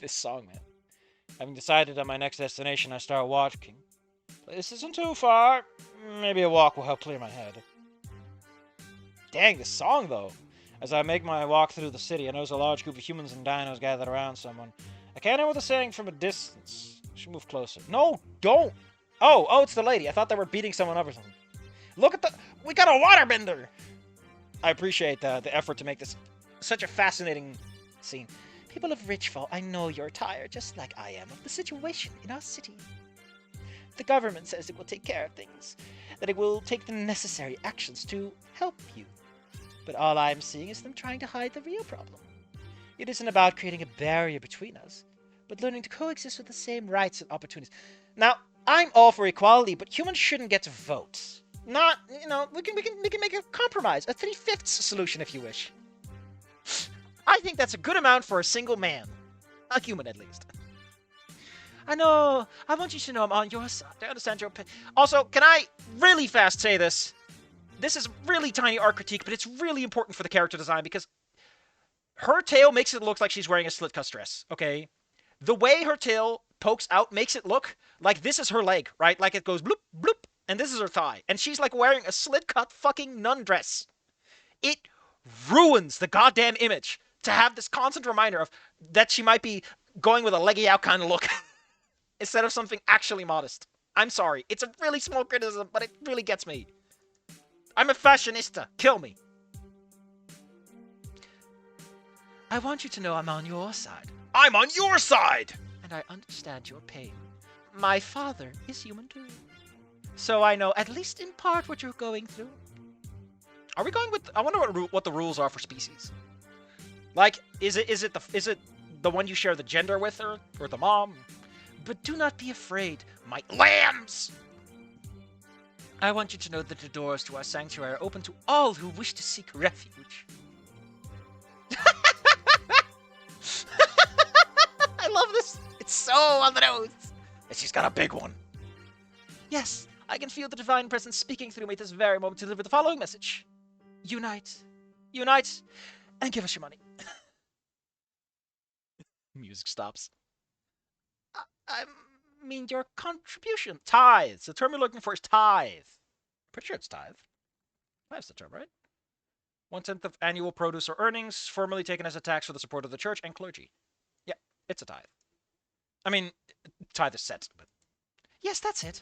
This song, man. Having decided on my next destination, I start walking. This isn't too far. Maybe a walk will help clear my head. Dang, this song, though. As I make my walk through the city, I notice a large group of humans and dinos gathered around someone. I can't hear what they're saying from a distance. I should move closer. No, don't! Oh, it's the lady. I thought they were beating someone up or something. Look at the... We got a waterbender! I appreciate the effort to make this such a fascinating scene. People of Richfall, I know you're tired, just like I am, of the situation in our city. The government says it will take care of things, that it will take the necessary actions to help you. But all I'm seeing is them trying to hide the real problem. It isn't about creating a barrier between us, but learning to coexist with the same rights and opportunities. Now, I'm all for equality, but humans shouldn't get to vote. Not, we can make a compromise, a 3/5 solution if you wish. I think that's a good amount for a single man. A human, at least. I know. I want you to know I'm on your side. I understand your pain. Also, can I really fast say this? This is really tiny art critique, but it's really important for the character design because her tail makes it look like she's wearing a slit-cut dress, okay? The way her tail pokes out makes it look like this is her leg, right? Like it goes bloop, bloop, and this is her thigh. And she's like wearing a slit-cut fucking nun dress. It ruins the goddamn image to have this constant reminder of that she might be going with a leggy out kind of look instead of something actually modest. I'm sorry. It's a really small criticism, but it really gets me. I'm a fashionista. Kill me. I want you to know I'm on your side. I'm on your side! And I understand your pain. My father is human too. So I know, at least in part, what you're going through. Are we going with... I wonder what the rules are for species. Like, is it the one you share the gender with her? Or the mom? But do not be afraid, my lambs! I want you to know that the doors to our sanctuary are open to all who wish to seek refuge. I love this. It's so on the nose. And she's got a big one. Yes, I can feel the divine presence speaking through me at this very moment to deliver the following message. Unite. Unite. And give us your money. Music stops. I mean, your contribution. Tithes. The term you're looking for is tithe. Pretty sure it's tithe. That's the term, right? 1/10 of annual produce or earnings, formerly taken as a tax for the support of the church and clergy. Yeah, it's a tithe. I mean, tithe is set, but... Yes, that's it.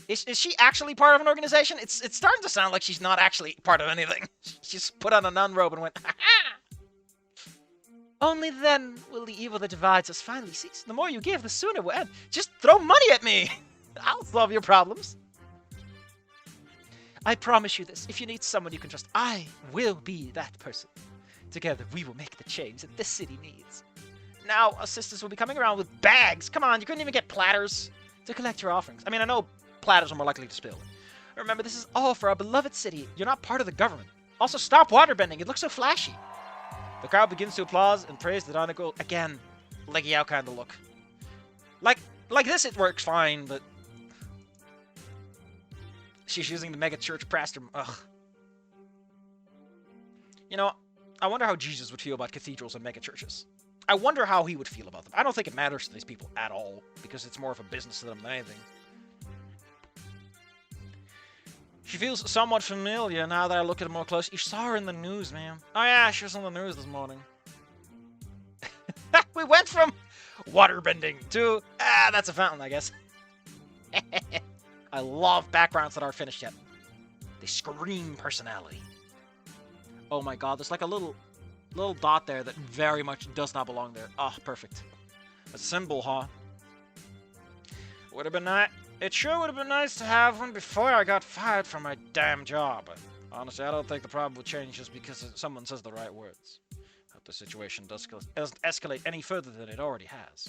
Is she actually part of an organization? It's starting to sound like she's not actually part of anything. She's put on a nun robe and went, ha-ha! Only then will the evil that divides us finally cease. The more you give, the sooner we'll end. Just throw money at me! I'll solve your problems. I promise you this. If you need someone you can trust, I will be that person. Together, we will make the change that this city needs. Now, our sisters will be coming around with bags. Come on, you couldn't even get platters to collect your offerings. I mean, I know platters are more likely to spill. Remember, this is all for our beloved city. You're not part of the government. Also, stop waterbending. It looks so flashy. The crowd begins to applaud and praise the Donicle. Again, leggy out kind of look. Like this, it works fine, but... She's using the mega church pastor. Ugh. You know, I wonder how Jesus would feel about cathedrals and mega churches. I wonder how he would feel about them. I don't think it matters to these people at all, because it's more of a business to them than anything. She feels somewhat familiar now that I look at her more closely. You saw her in the news, man. Oh yeah, she was on the news this morning. We went from waterbending to... that's a fountain, I guess. I love backgrounds that aren't finished yet. They scream personality. Oh my god, there's like a little dot there that very much does not belong there. Oh, perfect. A symbol, huh? Would have been nice. It sure would have been nice to have one before I got fired from my damn job. But honestly, I don't think the problem will change just because someone says the right words. Hope the situation doesn't escalate any further than it already has.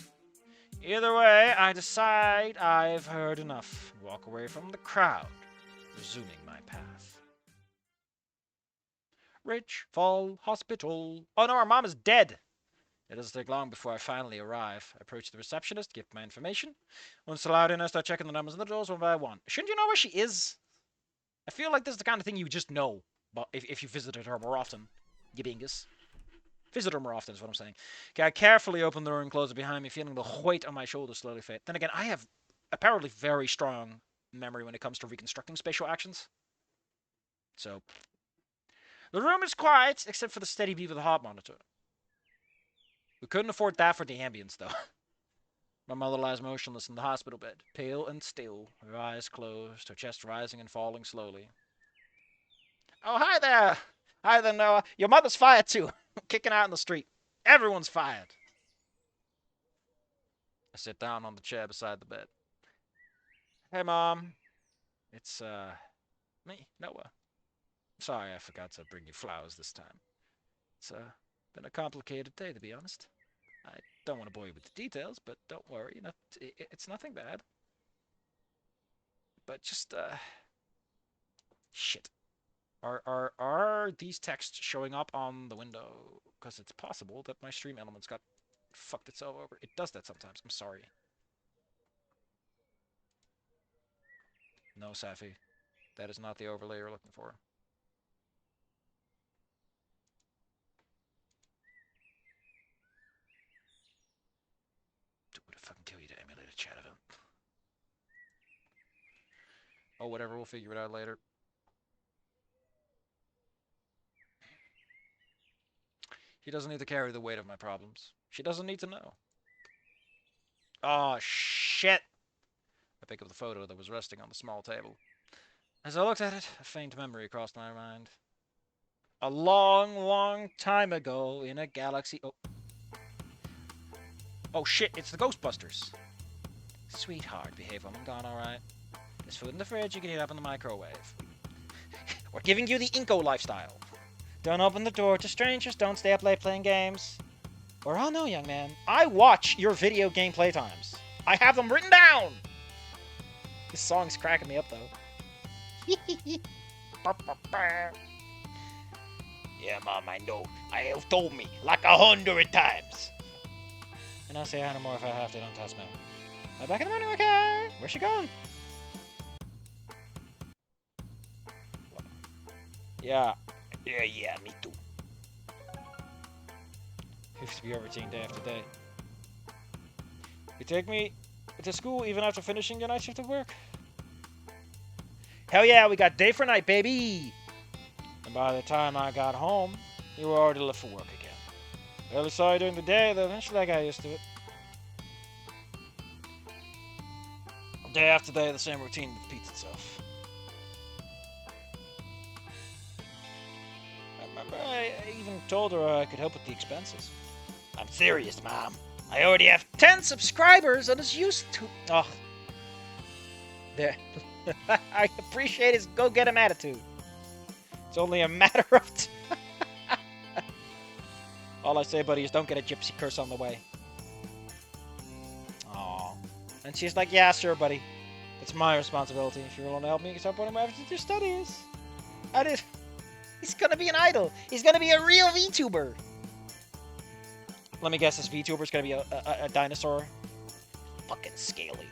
Either way, I decide I've heard enough. Walk away from the crowd, resuming my path. Ridgefall Hospital. Oh no, our mom is dead. It doesn't take long before I finally arrive. I approach the receptionist, give my information. Once allowed in, I start checking the numbers on the doors one by one. Shouldn't you know where she is? I feel like this is the kind of thing you just know, but if you visited her more often. You bingus. Visit her more often is what I'm saying. Okay, I carefully open the door and close it behind me, feeling the weight on my shoulders slowly fade. Then again, I have apparently very strong memory when it comes to reconstructing spatial actions. So, the room is quiet, except for the steady beep of the heart monitor. We couldn't afford that for the ambience, though. My mother lies motionless in the hospital bed, pale and still, her eyes closed, her chest rising and falling slowly. Oh, hi there! Hi there, Noah. Your mother's fired, too. Kicking out in the street. Everyone's fired. I sit down on the chair beside the bed. Hey, Mom. It's, me, Noah. Sorry I forgot to bring you flowers this time. It's, been a complicated day, to be honest. I don't want to bore you with the details, but don't worry. It's nothing bad. But just, shit. Are these texts showing up on the window? Because it's possible that my stream elements got fucked itself over. It does that sometimes. I'm sorry. No, Safi. That is not the overlay you're looking for. Dude, would it fucking kill you to emulate a chat event? Oh, whatever. We'll figure it out later. She doesn't need to carry the weight of my problems. She doesn't need to know. Oh, shit. I pick up the photo that was resting on the small table. As I looked at it, a faint memory crossed my mind. A long, long time ago in a galaxy... Oh, shit, it's the Ghostbusters. Sweetheart, behave, woman, gone alright. There's food in the fridge, you can heat up in the microwave. We're giving you the Inco lifestyle. Don't open the door to strangers, don't stay up late playing games. Or oh no, young man, I watch your video game playtimes. I have them written down! This song's cracking me up, though. Yeah, Mom, I know. I have told me like 100 times. And I'll say hi no more if I have to, don't test me. I'm back in the morning, okay? Where's she going? Yeah, me too. Used to be a routine day after day. You take me to school even after finishing your night shift of work? Hell yeah, we got day for night, baby! And by the time I got home, you were already left for work again. I barely saw you during the day, though eventually I got used to it. Day after day, the same routine repeats itself. I remember I even told her I could help with the expenses. I'm serious, Mom. I already have 10 subscribers and it's used to... Oh. There. I appreciate his go-get-him attitude. It's only a matter of time. All I say, buddy, is don't get a gypsy curse on the way. Aww. And she's like, yeah, sure, buddy. It's my responsibility. If you're willing to help me start putting my efforts into your studies. I did. He's gonna be an idol. He's gonna be a real VTuber. Let me guess, this VTuber's gonna be a dinosaur. Fucking scaly.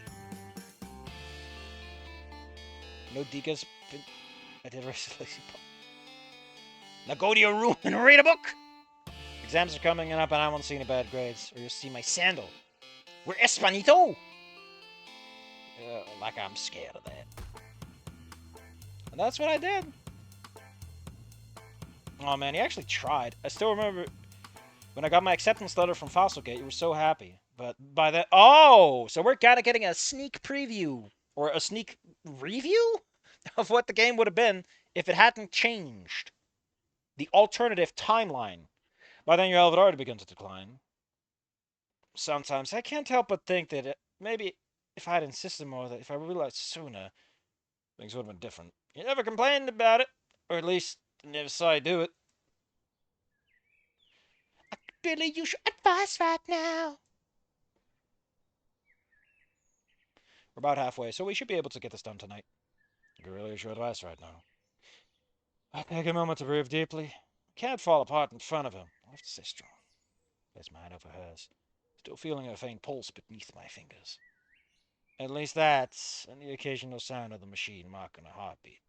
No Dika's... I did recently. Now go to your room and read a book! Exams are coming up and I won't see any bad grades. Or you'll see my sandal. We're Espanito! Like I'm scared of that. And that's what I did. Oh man, he actually tried. I still remember when I got my acceptance letter from Fossilgate, you were so happy. But by that... Oh! So we're kind of getting a sneak preview. Or a sneak review? Of what the game would have been if it hadn't changed. The alternative timeline. By then your health had already begun to decline. Sometimes I can't help but think that maybe if I had insisted more, that if I realized sooner, things would have been different. You never complained about it. Or at least, never saw you do it. Billy, you should advise right now. We're about halfway, so we should be able to get this done tonight. You really should advise right now. I take a moment to breathe deeply. Can't fall apart in front of him. I have to stay strong. Place my hand over hers. Still feeling her faint pulse beneath my fingers. At least that, and the occasional sound of the machine marking a heartbeat,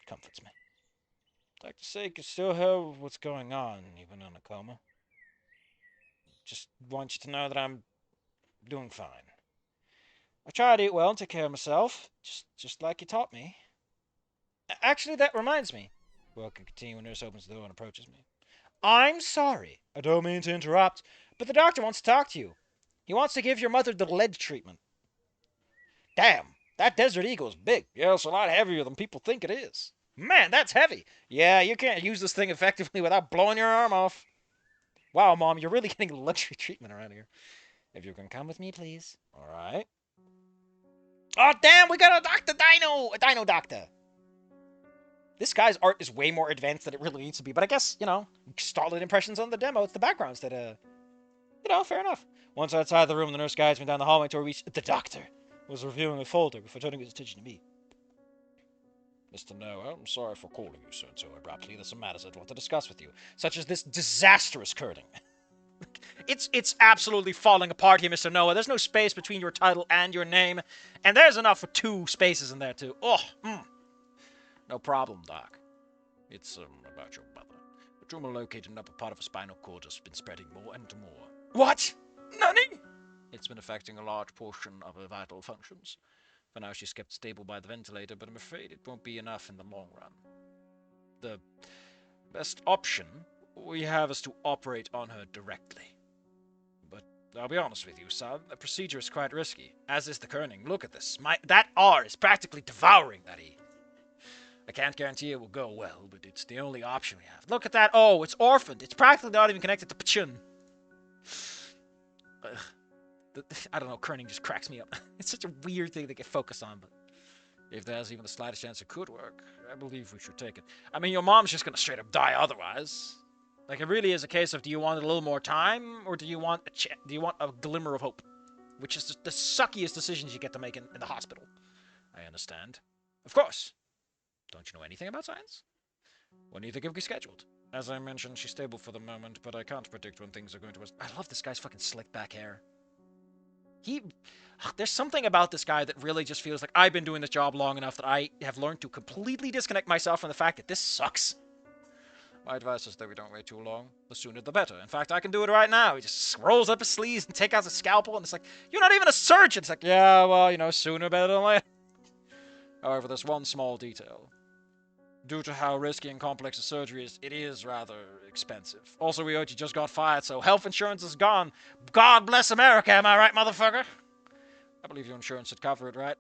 comforts me. Dr. Sake can still hear what's going on, even in a coma. want you to know that I'm doing fine. I try to eat well and take care of myself, just like you taught me. Actually, that reminds me. Will can continue when nurse opens the door and approaches me. I'm sorry. I don't mean to interrupt, but the doctor wants to talk to you. He wants to give your mother the lead treatment. Damn, that Desert Eagle is big. Yeah, it's a lot heavier than people think it is. Man, that's heavy. Yeah, you can't use this thing effectively without blowing your arm off. Wow, Mom, you're really getting luxury treatment around here. If you can come with me, please. All right. Oh, damn, we got a Dr. Dino! A Dino Doctor. This guy's art is way more advanced than it really needs to be, but I guess, solid impressions on the demo. It's the backgrounds that, fair enough. Once outside the room, the nurse guides me down the hallway to reach the doctor was reviewing a folder before turning his attention to me. Mr. Noah, I'm sorry for calling you so abruptly. There's some matters I'd want to discuss with you, such as this disastrous kerning. It's absolutely falling apart here, Mr. Noah. There's no space between your title and your name, and there's enough for 2 spaces in there, too. No problem, Doc. It's, about your mother. The tumor located in the upper part of her spinal cord has been spreading more and more. What? Nani? It's been affecting a large portion of her vital functions. For now, she's kept stable by the ventilator, but I'm afraid it won't be enough in the long run. The best option we have is to operate on her directly. But I'll be honest with you, son, the procedure is quite risky, as is the kerning. Look at this. That R is practically devouring that E. I can't guarantee it will go well, but it's the only option we have. Look at that. Oh, it's orphaned. It's practically not even connected to Pachun. I don't know, kerning just cracks me up. It's such a weird thing to get focused on, but if there's even the slightest chance it could work, I believe we should take it. I mean, your mom's just gonna straight up die otherwise. Like, it really is a case of, do you want a little more time, or do you want a glimmer of hope? Which is the suckiest decisions you get to make in the hospital. I understand. Of course. Don't you know anything about science? When do you think it'll be scheduled? As I mentioned, she's stable for the moment, but I can't predict when things are going to... I love this guy's fucking slick back hair. There's something about this guy that really just feels like I've been doing this job long enough that I have learned to completely disconnect myself from the fact that this sucks. My advice is that we don't wait too long. The sooner the better. In fact, I can do it right now. He just rolls up his sleeves and takes out the scalpel, and it's like, you're not even a surgeon! It's like, yeah, well, sooner better than later. However, there's one small detail. Due to how risky and complex the surgery is, it is rather expensive. Also, we heard you just got fired, so health insurance is gone. God bless America, am I right, motherfucker? I believe your insurance should cover it, right?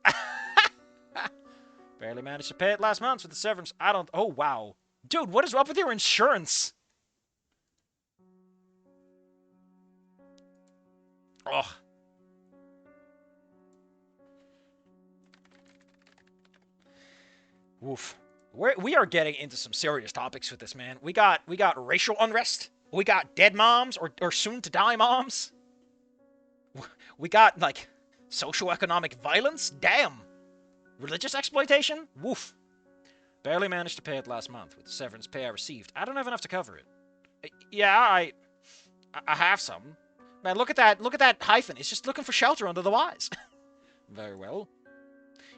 Barely managed to pay it last month with the severance. Oh, wow. Dude, what is up with your insurance? Ugh. Woof. We are getting into some serious topics with this, man. We got racial unrest. We got dead moms or soon to die moms. We got like socioeconomic violence. Damn. Religious exploitation. Woof. Barely managed to pay it last month with the severance pay I received. I don't have enough to cover it. Yeah, I have some. Man, look at that hyphen. It's just looking for shelter under the wise. Very well.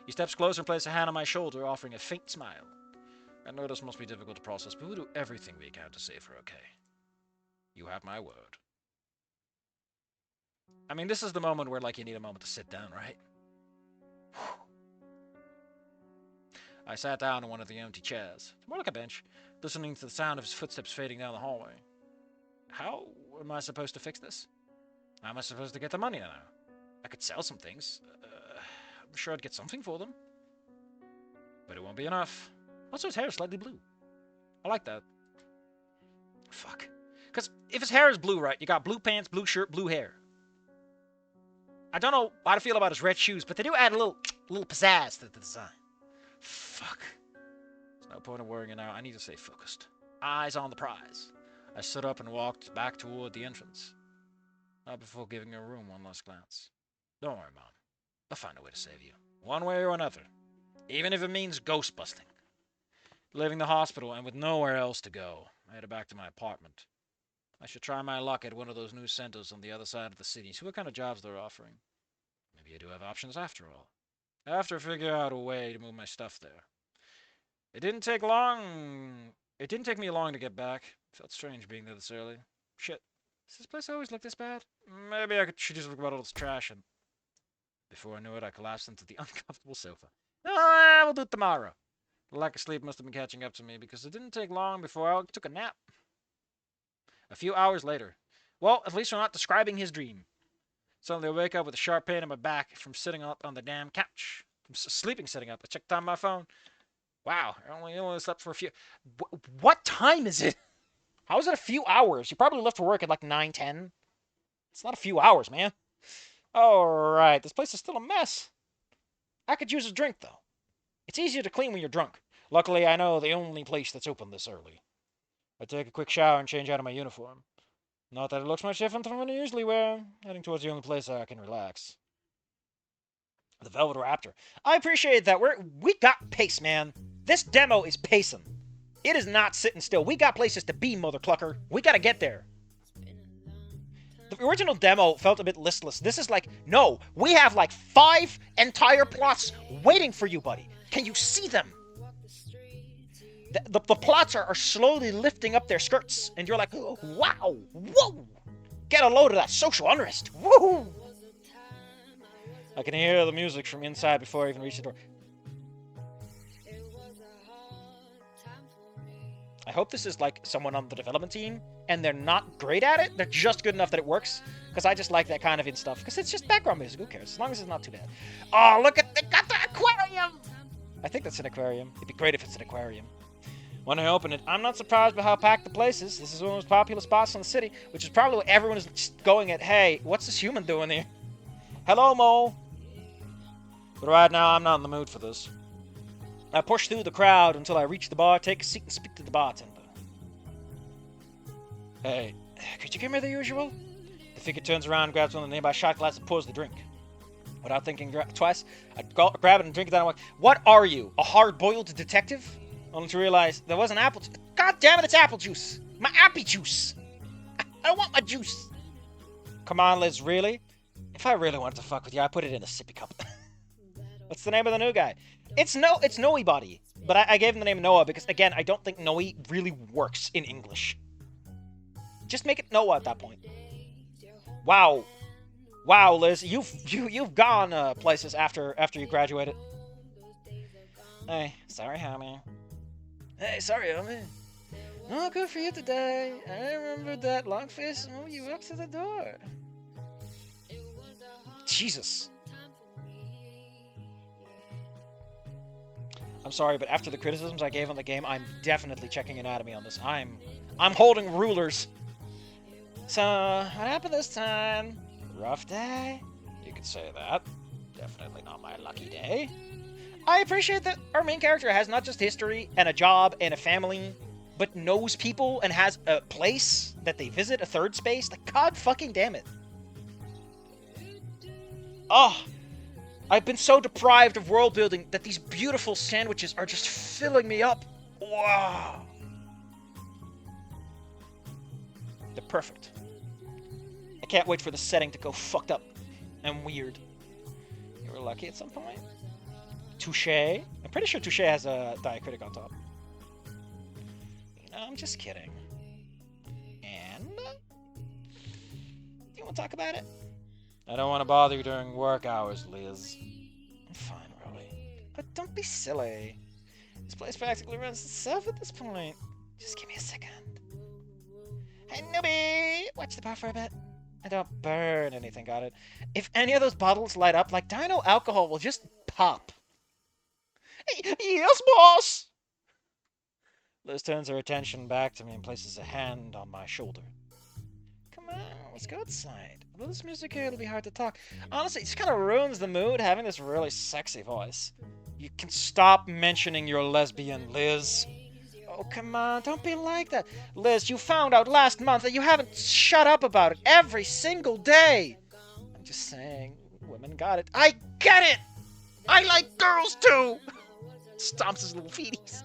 He steps closer and places a hand on my shoulder, offering a faint smile. I know this must be difficult to process, but we'll do everything we can to save her okay. You have my word. I mean, this is the moment where, like, you need a moment to sit down, right? I sat down in one of the empty chairs, more like a bench, listening to the sound of his footsteps fading down the hallway. How am I supposed to fix this? How am I supposed to get the money now? I could sell some things. I'm sure I'd get something for them. But it won't be enough. Also, his hair is slightly blue. I like that. Fuck. Because if his hair is blue, right, you got blue pants, blue shirt, blue hair. I don't know how to feel about his red shoes, but they do add a little pizzazz to the design. Fuck. There's no point in worrying now. I need to stay focused. Eyes on the prize. I stood up and walked back toward the entrance. Not before giving her room one last glance. Don't worry, Mom. I'll find a way to save you. One way or another. Even if it means ghost busting. Leaving the hospital and with nowhere else to go, I headed back to my apartment. I should try my luck at one of those new centers on the other side of the city, see what kind of jobs they're offering. Maybe I do have options after all. I have to figure out a way to move my stuff there. It didn't take me long to get back. Felt strange being there this early. Shit. Does this place always look this bad? Maybe I should just look about all this trash and... Before I knew it, I collapsed into the uncomfortable sofa. We'll do it tomorrow. The lack of sleep must have been catching up to me because it didn't take long before I took a nap. A few hours later. Well, at least we're not describing his dream. Suddenly I wake up with a sharp pain in my back from sitting up on the damn couch. From sleeping sitting up. I checked on my phone. Wow, I only slept for a few... What time is it? How is it a few hours? You probably left for work at like 9, 10. It's not a few hours, man. Alright, this place is still a mess. I could use a drink, though. It's easier to clean when you're drunk. Luckily, I know the only place that's open this early. I take a quick shower and change out of my uniform. Not that it looks much different from what I usually wear. Heading towards the only place I can relax. The Velvet Raptor. I appreciate that. We got pace, man. This demo is pacing. It is not sitting still. We got places to be, mother clucker. We gotta get there. The original demo felt a bit listless. This is like, no, we have like 5 entire plots waiting for you, buddy. Can you see them? The plots are slowly lifting up their skirts, and you're like, oh, wow, whoa, get a load of that social unrest, woo! I can hear the music from inside before I even reach the door. I hope this is like someone on the development team, and they're not great at it. They're just good enough that it works, because I just like that kind of stuff, because it's just background music. Who cares? As long as it's not too bad. Oh, look at, they got the aquarium! I think that's an aquarium. It'd be great if it's an aquarium. When I open it, I'm not surprised by how packed the place is. This is one of the most popular spots in the city, which is probably what everyone is going at. Hey, what's this human doing here? Hello, Mo. But right now, I'm not in the mood for this. I push through the crowd until I reach the bar, take a seat, and speak to the bartender. Hey, could you give me the usual? The figure turns around, grabs one of the nearby shot glasses, and pours the drink. Without thinking twice, I grab it and drink it down. I'm like, what are you, a hard-boiled detective? Only to realize there was an apple juice. God damn it, it's apple juice! My appy juice! I don't want my juice! Come on, Liz, really? If I really wanted to fuck with you, I'd put it in a sippy cup. What's the name of the new guy? It's Noe Body. But I gave him the name Noah because, again, I don't think Noe really works in English. Just make it Noah at that point. Wow. Wow, Liz, you've gone places after you graduated. Hey, sorry, homie. Hey, sorry, homie. No, good for you today. I remember that long face move you up to the door. Jesus. I'm sorry, but after the criticisms I gave on the game, I'm definitely checking anatomy on this. I'm holding rulers. So, what happened this time? Rough day? You could say that. Definitely not my lucky day. I appreciate that our main character has not just history and a job and a family, but knows people and has a place that they visit, a third space. Like, god fucking damn it. Oh, I've been so deprived of world building that these beautiful sandwiches are just filling me up. Wow. They're perfect. I can't wait for the setting to go fucked up and weird. You were lucky at some point. Touche. I'm pretty sure Touche has a diacritic on top. No, I'm just kidding. And? You want to talk about it? I don't want to bother you during work hours, Liz. I'm fine, really. But don't be silly. This place practically runs itself at this point. Just give me a second. Hey, newbie! Watch the bar for a bit. I don't burn anything, got it? If any of those bottles light up, like dino alcohol will just pop. Hey, yes, boss! Liz turns her attention back to me and places a hand on my shoulder. Come on, let's go outside. Although this music here, it'll be hard to talk. Honestly, it just kind of ruins the mood having this really sexy voice. You can stop mentioning you're lesbian, Liz. Oh, come on, don't be like that. Liz, you found out last month that you haven't shut up about it every single day. I'm just saying, women got it. I get it! I like girls too! Stomps his little feeties.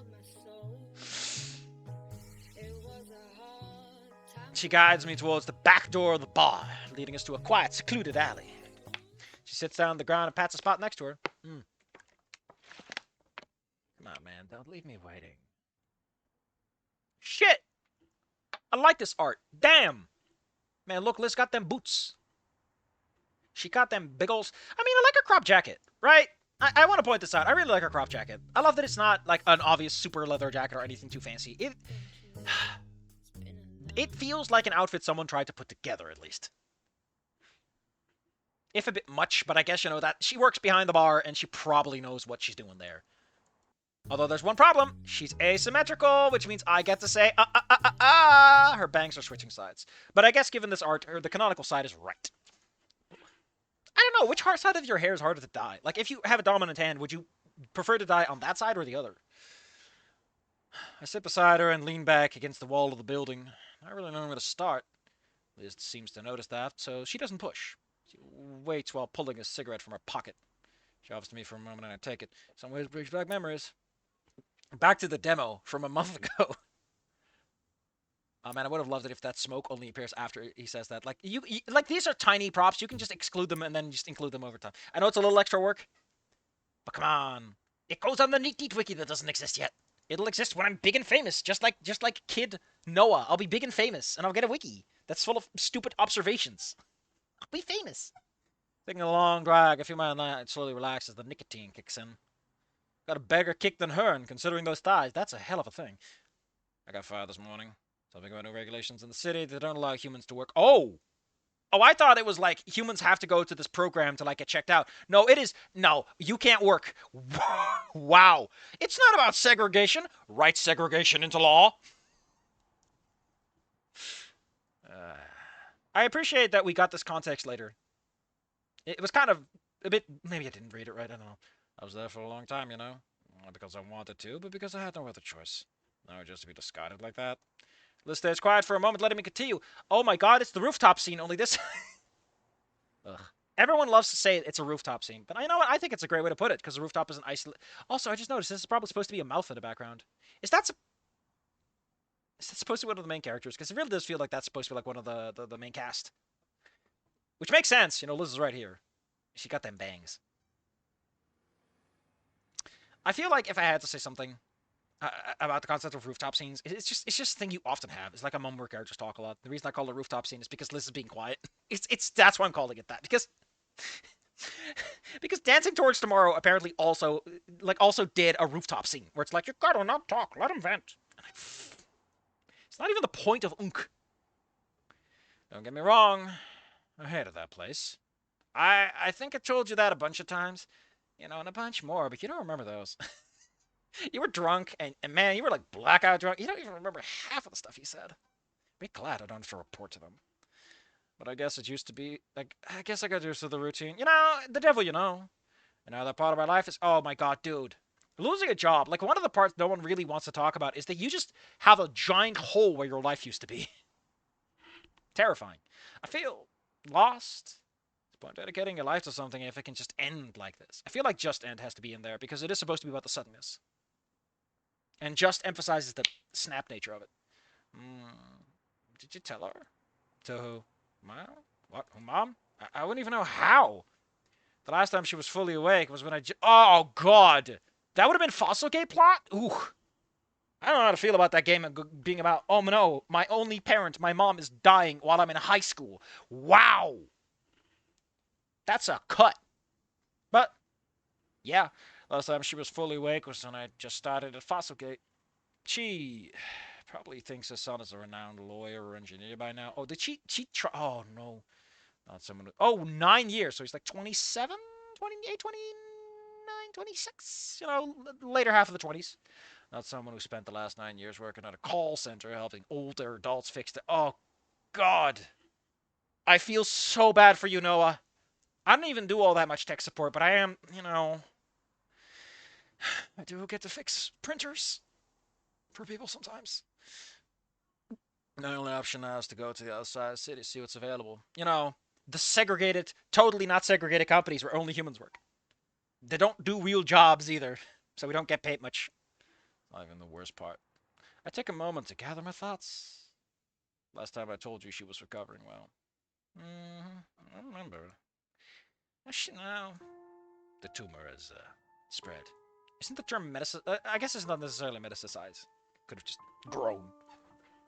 She guides me towards the back door of the bar, leading us to a quiet, secluded alley. She sits down on the ground and pats a spot next to her. Come on, man, don't leave me waiting. Shit! I like this art. Damn! Man, look, Liz got them boots. She got them big ol'... I mean, I like her crop jacket, right? I want to point this out. I really like her crop jacket. I love that it's not like an obvious super leather jacket or anything too fancy. It feels like an outfit someone tried to put together, at least. If a bit much, but I guess, you know, that she works behind the bar and she probably knows what she's doing there. Although there's one problem. She's asymmetrical, which means I get to say, her bangs are switching sides. But I guess given this art, the canonical side is right. I don't know, which side of your hair is harder to dye? Like, if you have a dominant hand, would you prefer to dye on that side or the other? I sit beside her and lean back against the wall of the building. Not really knowing where to start. Liz seems to notice that, so she doesn't push. She waits while pulling a cigarette from her pocket. She offers to me for a moment and I take it. Some ways brings back memories. Back to the demo from a month ago. Oh man, I would have loved it if that smoke only appears after he says that. Like like these are tiny props. You can just exclude them and then just include them over time. I know it's a little extra work, but come on. It goes on the Neat Wiki that doesn't exist yet. It'll exist when I'm big and famous, just like Kid Noah. I'll be big and famous, and I'll get a wiki that's full of stupid observations. I'll be famous. Taking a long drag, I feel my night slowly relax as the nicotine kicks in. Got a bigger kick than her, and considering those thighs, that's a hell of a thing. I got fired this morning. Something about new regulations in the city that don't allow humans to work. Oh! Oh, I thought it was like humans have to go to this program to like get checked out. No, it is. No, you can't work. Wow. It's not about segregation. Write segregation into law. I appreciate that we got this context later. It was kind of a bit... Maybe I didn't read it right. I don't know. I was there for a long time, you know. Not because I wanted to, but because I had no other choice. No, just to be discarded like that. Liz stays quiet for a moment, letting me continue. Oh my god, it's the rooftop scene, only this... Ugh. Everyone loves to say it's a rooftop scene, but you know what? I think it's a great way to put it, because the rooftop is an isolated... Also, I just noticed this is probably supposed to be a mouth in the background. Is that supposed to be one of the main characters? Because it really does feel like that's supposed to be like one of the main cast. Which makes sense. You know, Liz is right here. She got them bangs. I feel like if I had to say something about the concept of rooftop scenes, it's just a thing you often have. It's like a mum where characters talk a lot. The reason I call it a rooftop scene is because Liz is being quiet. That's why I'm calling it that. Because Dancing Towards Tomorrow apparently also did a rooftop scene where it's like, you gotta not talk, let him vent. It's not even the point of Unk. Don't get me wrong, I hated that place. I think I told you that a bunch of times, you know, and a bunch more, but you don't remember those. You were drunk, and man, you were like blackout drunk. You don't even remember half of the stuff you said. Be glad I don't have to report to them. But I guess it used to be, like, I guess I got used to the routine. You know, the devil you know. And now that part of my life is, oh my god, dude. Losing a job, like one of the parts no one really wants to talk about is that you just have a giant hole where your life used to be. Terrifying. I feel lost. Point dedicating your life to something if it can just end like this. I feel like just end has to be in there because it is supposed to be about the suddenness. And just emphasizes the snap nature of it. Did you tell her? To who? Mom? What? Mom? I wouldn't even know how. The last time she was fully awake was when oh, God. That would have been Fossilgate plot? Ooh. I don't know how to feel about that game being about, oh no, my only parent, my mom, is dying while I'm in high school. Wow. That's a cut. But, yeah. Last time she was fully awake was when I just started at Fossilgate. She probably thinks her son is a renowned lawyer or engineer by now. Oh, did she try? Oh, no. Not someone. Oh, 9 years. So he's like 27, 28, 29, 26. You know, later half of the 20s. Not someone who spent the last 9 years working at a call center helping older adults fix it. Oh, God. I feel so bad for you, Noah. I don't even do all that much tech support, but I am, you know, I do get to fix printers for people sometimes. The only option now is to go to the other side of the city, see what's available. You know, the segregated, totally not segregated companies where only humans work. They don't do real jobs either, so we don't get paid much. Not even the worst part. I take a moment to gather my thoughts. Last time I told you she was recovering well. I remember. No. The tumor has spread. Isn't the term I guess it's not necessarily metastasized. Could have just grown.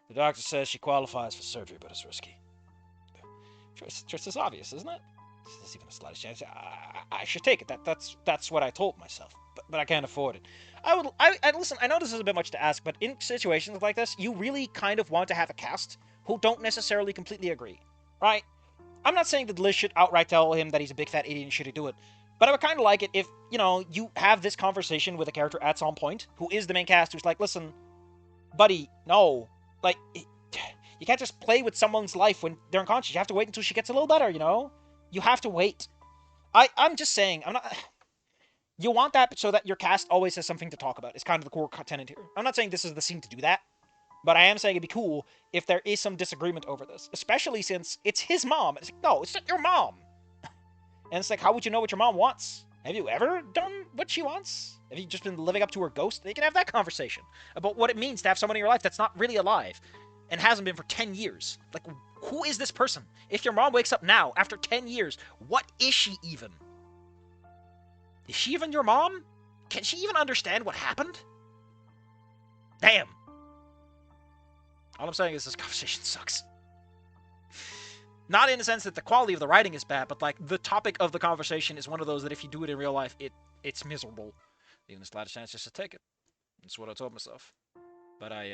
The doctor says she qualifies for surgery, but it's risky. Choice is obvious, isn't it? There's even a slightest chance. I should take it. That's what I told myself. But I can't afford it. I listen. I know this is a bit much to ask, but in situations like this, you really kind of want to have a cast who don't necessarily completely agree, right? I'm not saying that Liz should outright tell him that he's a big fat idiot and should he do it, but I would kind of like it if, you know, you have this conversation with a character at some point who is the main cast who's like, listen, buddy, no, like, you can't just play with someone's life when they're unconscious. You have to wait until she gets a little better, you know? You have to wait. I'm just saying, I'm not... You want that so that your cast always has something to talk about. It's kind of the core tenet here. I'm not saying this is the scene to do that, but I am saying it'd be cool if there is some disagreement over this, especially since it's his mom. It's like, no, it's not your mom. And it's like, how would you know what your mom wants? Have you ever done what she wants? Have you just been living up to her ghost? They can have that conversation about what it means to have someone in your life that's not really alive and hasn't been for 10 years. Like, who is this person? If your mom wakes up now, after 10 years, what is she even? Is she even your mom? Can she even understand what happened? Damn. All I'm saying is this conversation sucks. Not in the sense that the quality of the writing is bad, but like the topic of the conversation is one of those that if you do it in real life, it's miserable. Even the slightest chance just to take it. That's what I told myself. But I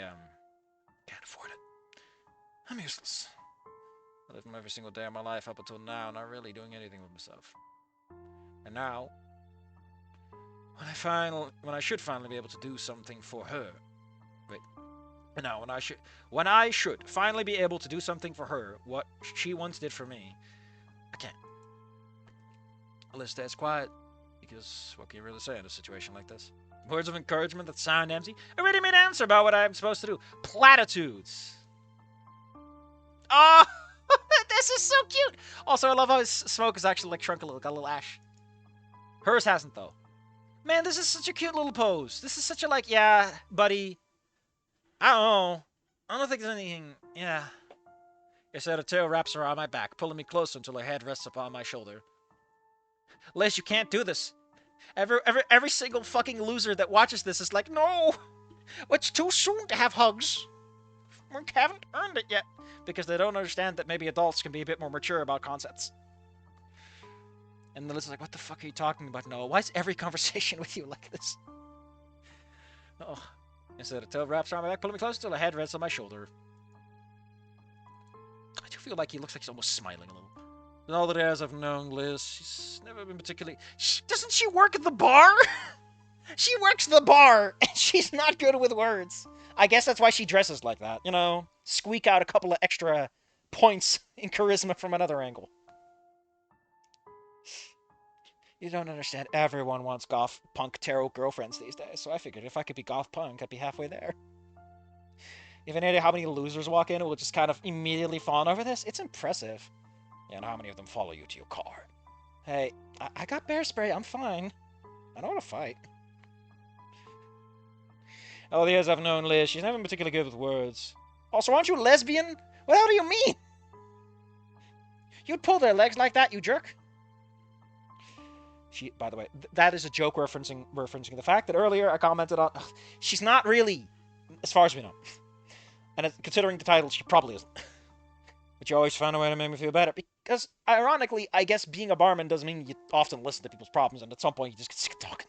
can't afford it. I'm useless. I live every single day of my life up until now, not really doing anything with myself. And now, when I should finally be able to do something for her. Wait. No, when I should finally be able to do something for her, what she once did for me, I can't. Liz stays quiet, because what can you really say in a situation like this? Words of encouragement that sound empty? A ready-made answer about what I'm supposed to do. Platitudes. Oh, this is so cute. Also, I love how his smoke is actually like shrunk a little, got a little ash. Hers hasn't though. Man, this is such a cute little pose. This is such a like, yeah, buddy. I don't know. I don't think there's anything, yeah. It's that her tail wraps around my back, pulling me closer until her head rests upon my shoulder. Liz, you can't do this. Every single fucking loser that watches this is like, no, it's too soon to have hugs. We haven't earned it yet. Because they don't understand that maybe adults can be a bit more mature about concepts. And then Liz is like, what the fuck are you talking about? No, why is every conversation with you like this? Oh. Instead of tail wraps around my back, pulling me close till the head rests on my shoulder. I do feel like he looks like he's almost smiling a little. In all the years I've known Liz, she's never been particularly... Doesn't she work at the bar? She works the bar, and she's not good with words. I guess that's why she dresses like that, you know? Squeak out a couple of extra points in charisma from another angle. You don't understand. Everyone wants goth punk tarot girlfriends these days, so I figured if I could be goth punk, I'd be halfway there. You have any idea how many losers walk in who will just kind of immediately fawn over this? It's impressive. You know how many of them follow you to your car. Hey, I got bear spray. I'm fine. I don't want to fight. All the years I've known Liz, she's never been particularly good with words. Also, aren't you a lesbian? What the hell do you mean? You'd pull their legs like that, you jerk. She, by the way, that is a joke referencing the fact that earlier I commented on... She's not really, as far as we know. And considering the title, she probably isn't. But you always found a way to make me feel better. Because, ironically, I guess being a barman doesn't mean you often listen to people's problems, and at some point you just get sick of talking.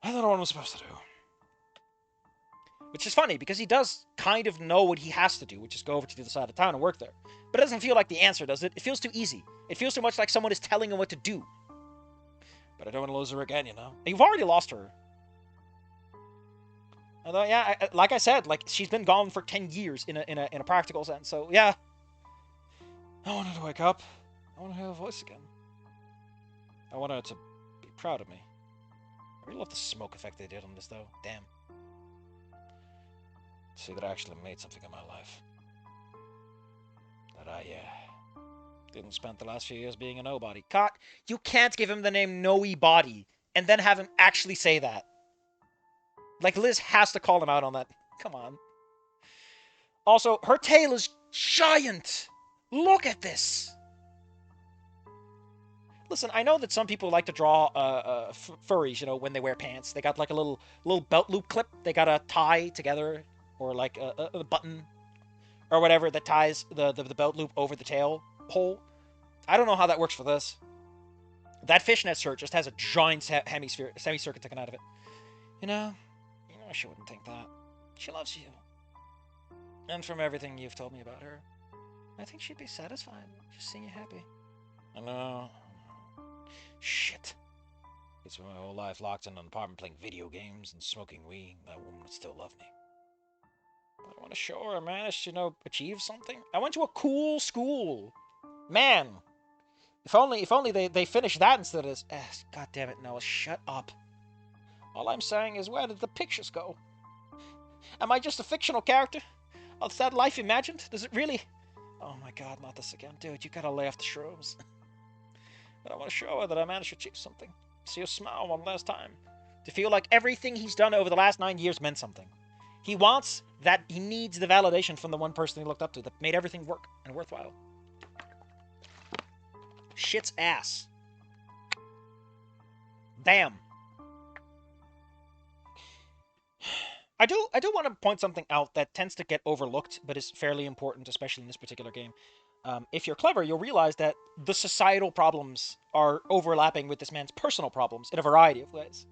I don't know what I'm supposed to do. Which is funny, because he does kind of know what he has to do, which is go over to the other side of town and work there. But it doesn't feel like the answer, does it? It feels too easy. It feels too much like someone is telling him what to do. But I don't want to lose her again, you know? You've already lost her. Although, yeah, like I said, like, she's been gone for 10 years in a practical sense, so, yeah. I want her to wake up. I want to hear her voice again. I want her to be proud of me. I really love the smoke effect they did on this, though. Damn. See that I actually made something in my life. That I, didn't spend the last few years being a nobody. Caught, you can't give him the name Noe Body and then have him actually say that. Like, Liz has to call him out on that. Come on. Also, her tail is giant. Look at this. Listen, I know that some people like to draw furries, you know, when they wear pants. They got like a little belt loop clip they gotta tie together, or like a button or whatever that ties the belt loop over the tail. hole. I don't know how that works for this. That fishnet shirt just has a giant semicircuit taken out of it. You know she wouldn't think that. She loves you. And from everything you've told me about her, I think she'd be satisfied just seeing you happy. I know. Shit. It's been my whole life locked in an apartment playing video games and smoking weed. That woman would still love me. But I want to show her I managed to, achieve something. I went to a cool school. Man. If only they finished that instead of this. God damn it, Noah, shut up. All I'm saying is, where did the pictures go? Am I just a fictional character? Is that life imagined? Does it really... Oh my god, not this again. Dude, you gotta lay off the shrooms. But I want to show her that I managed to achieve something. See her smile one last time. To feel like everything he's done over the last 9 years meant something. He needs the validation from the one person he looked up to that made everything work and worthwhile. Shit's ass. Damn. I do want to point something out that tends to get overlooked, but is fairly important, especially in this particular game. If you're clever, you'll realize that the societal problems are overlapping with this man's personal problems in a variety of ways.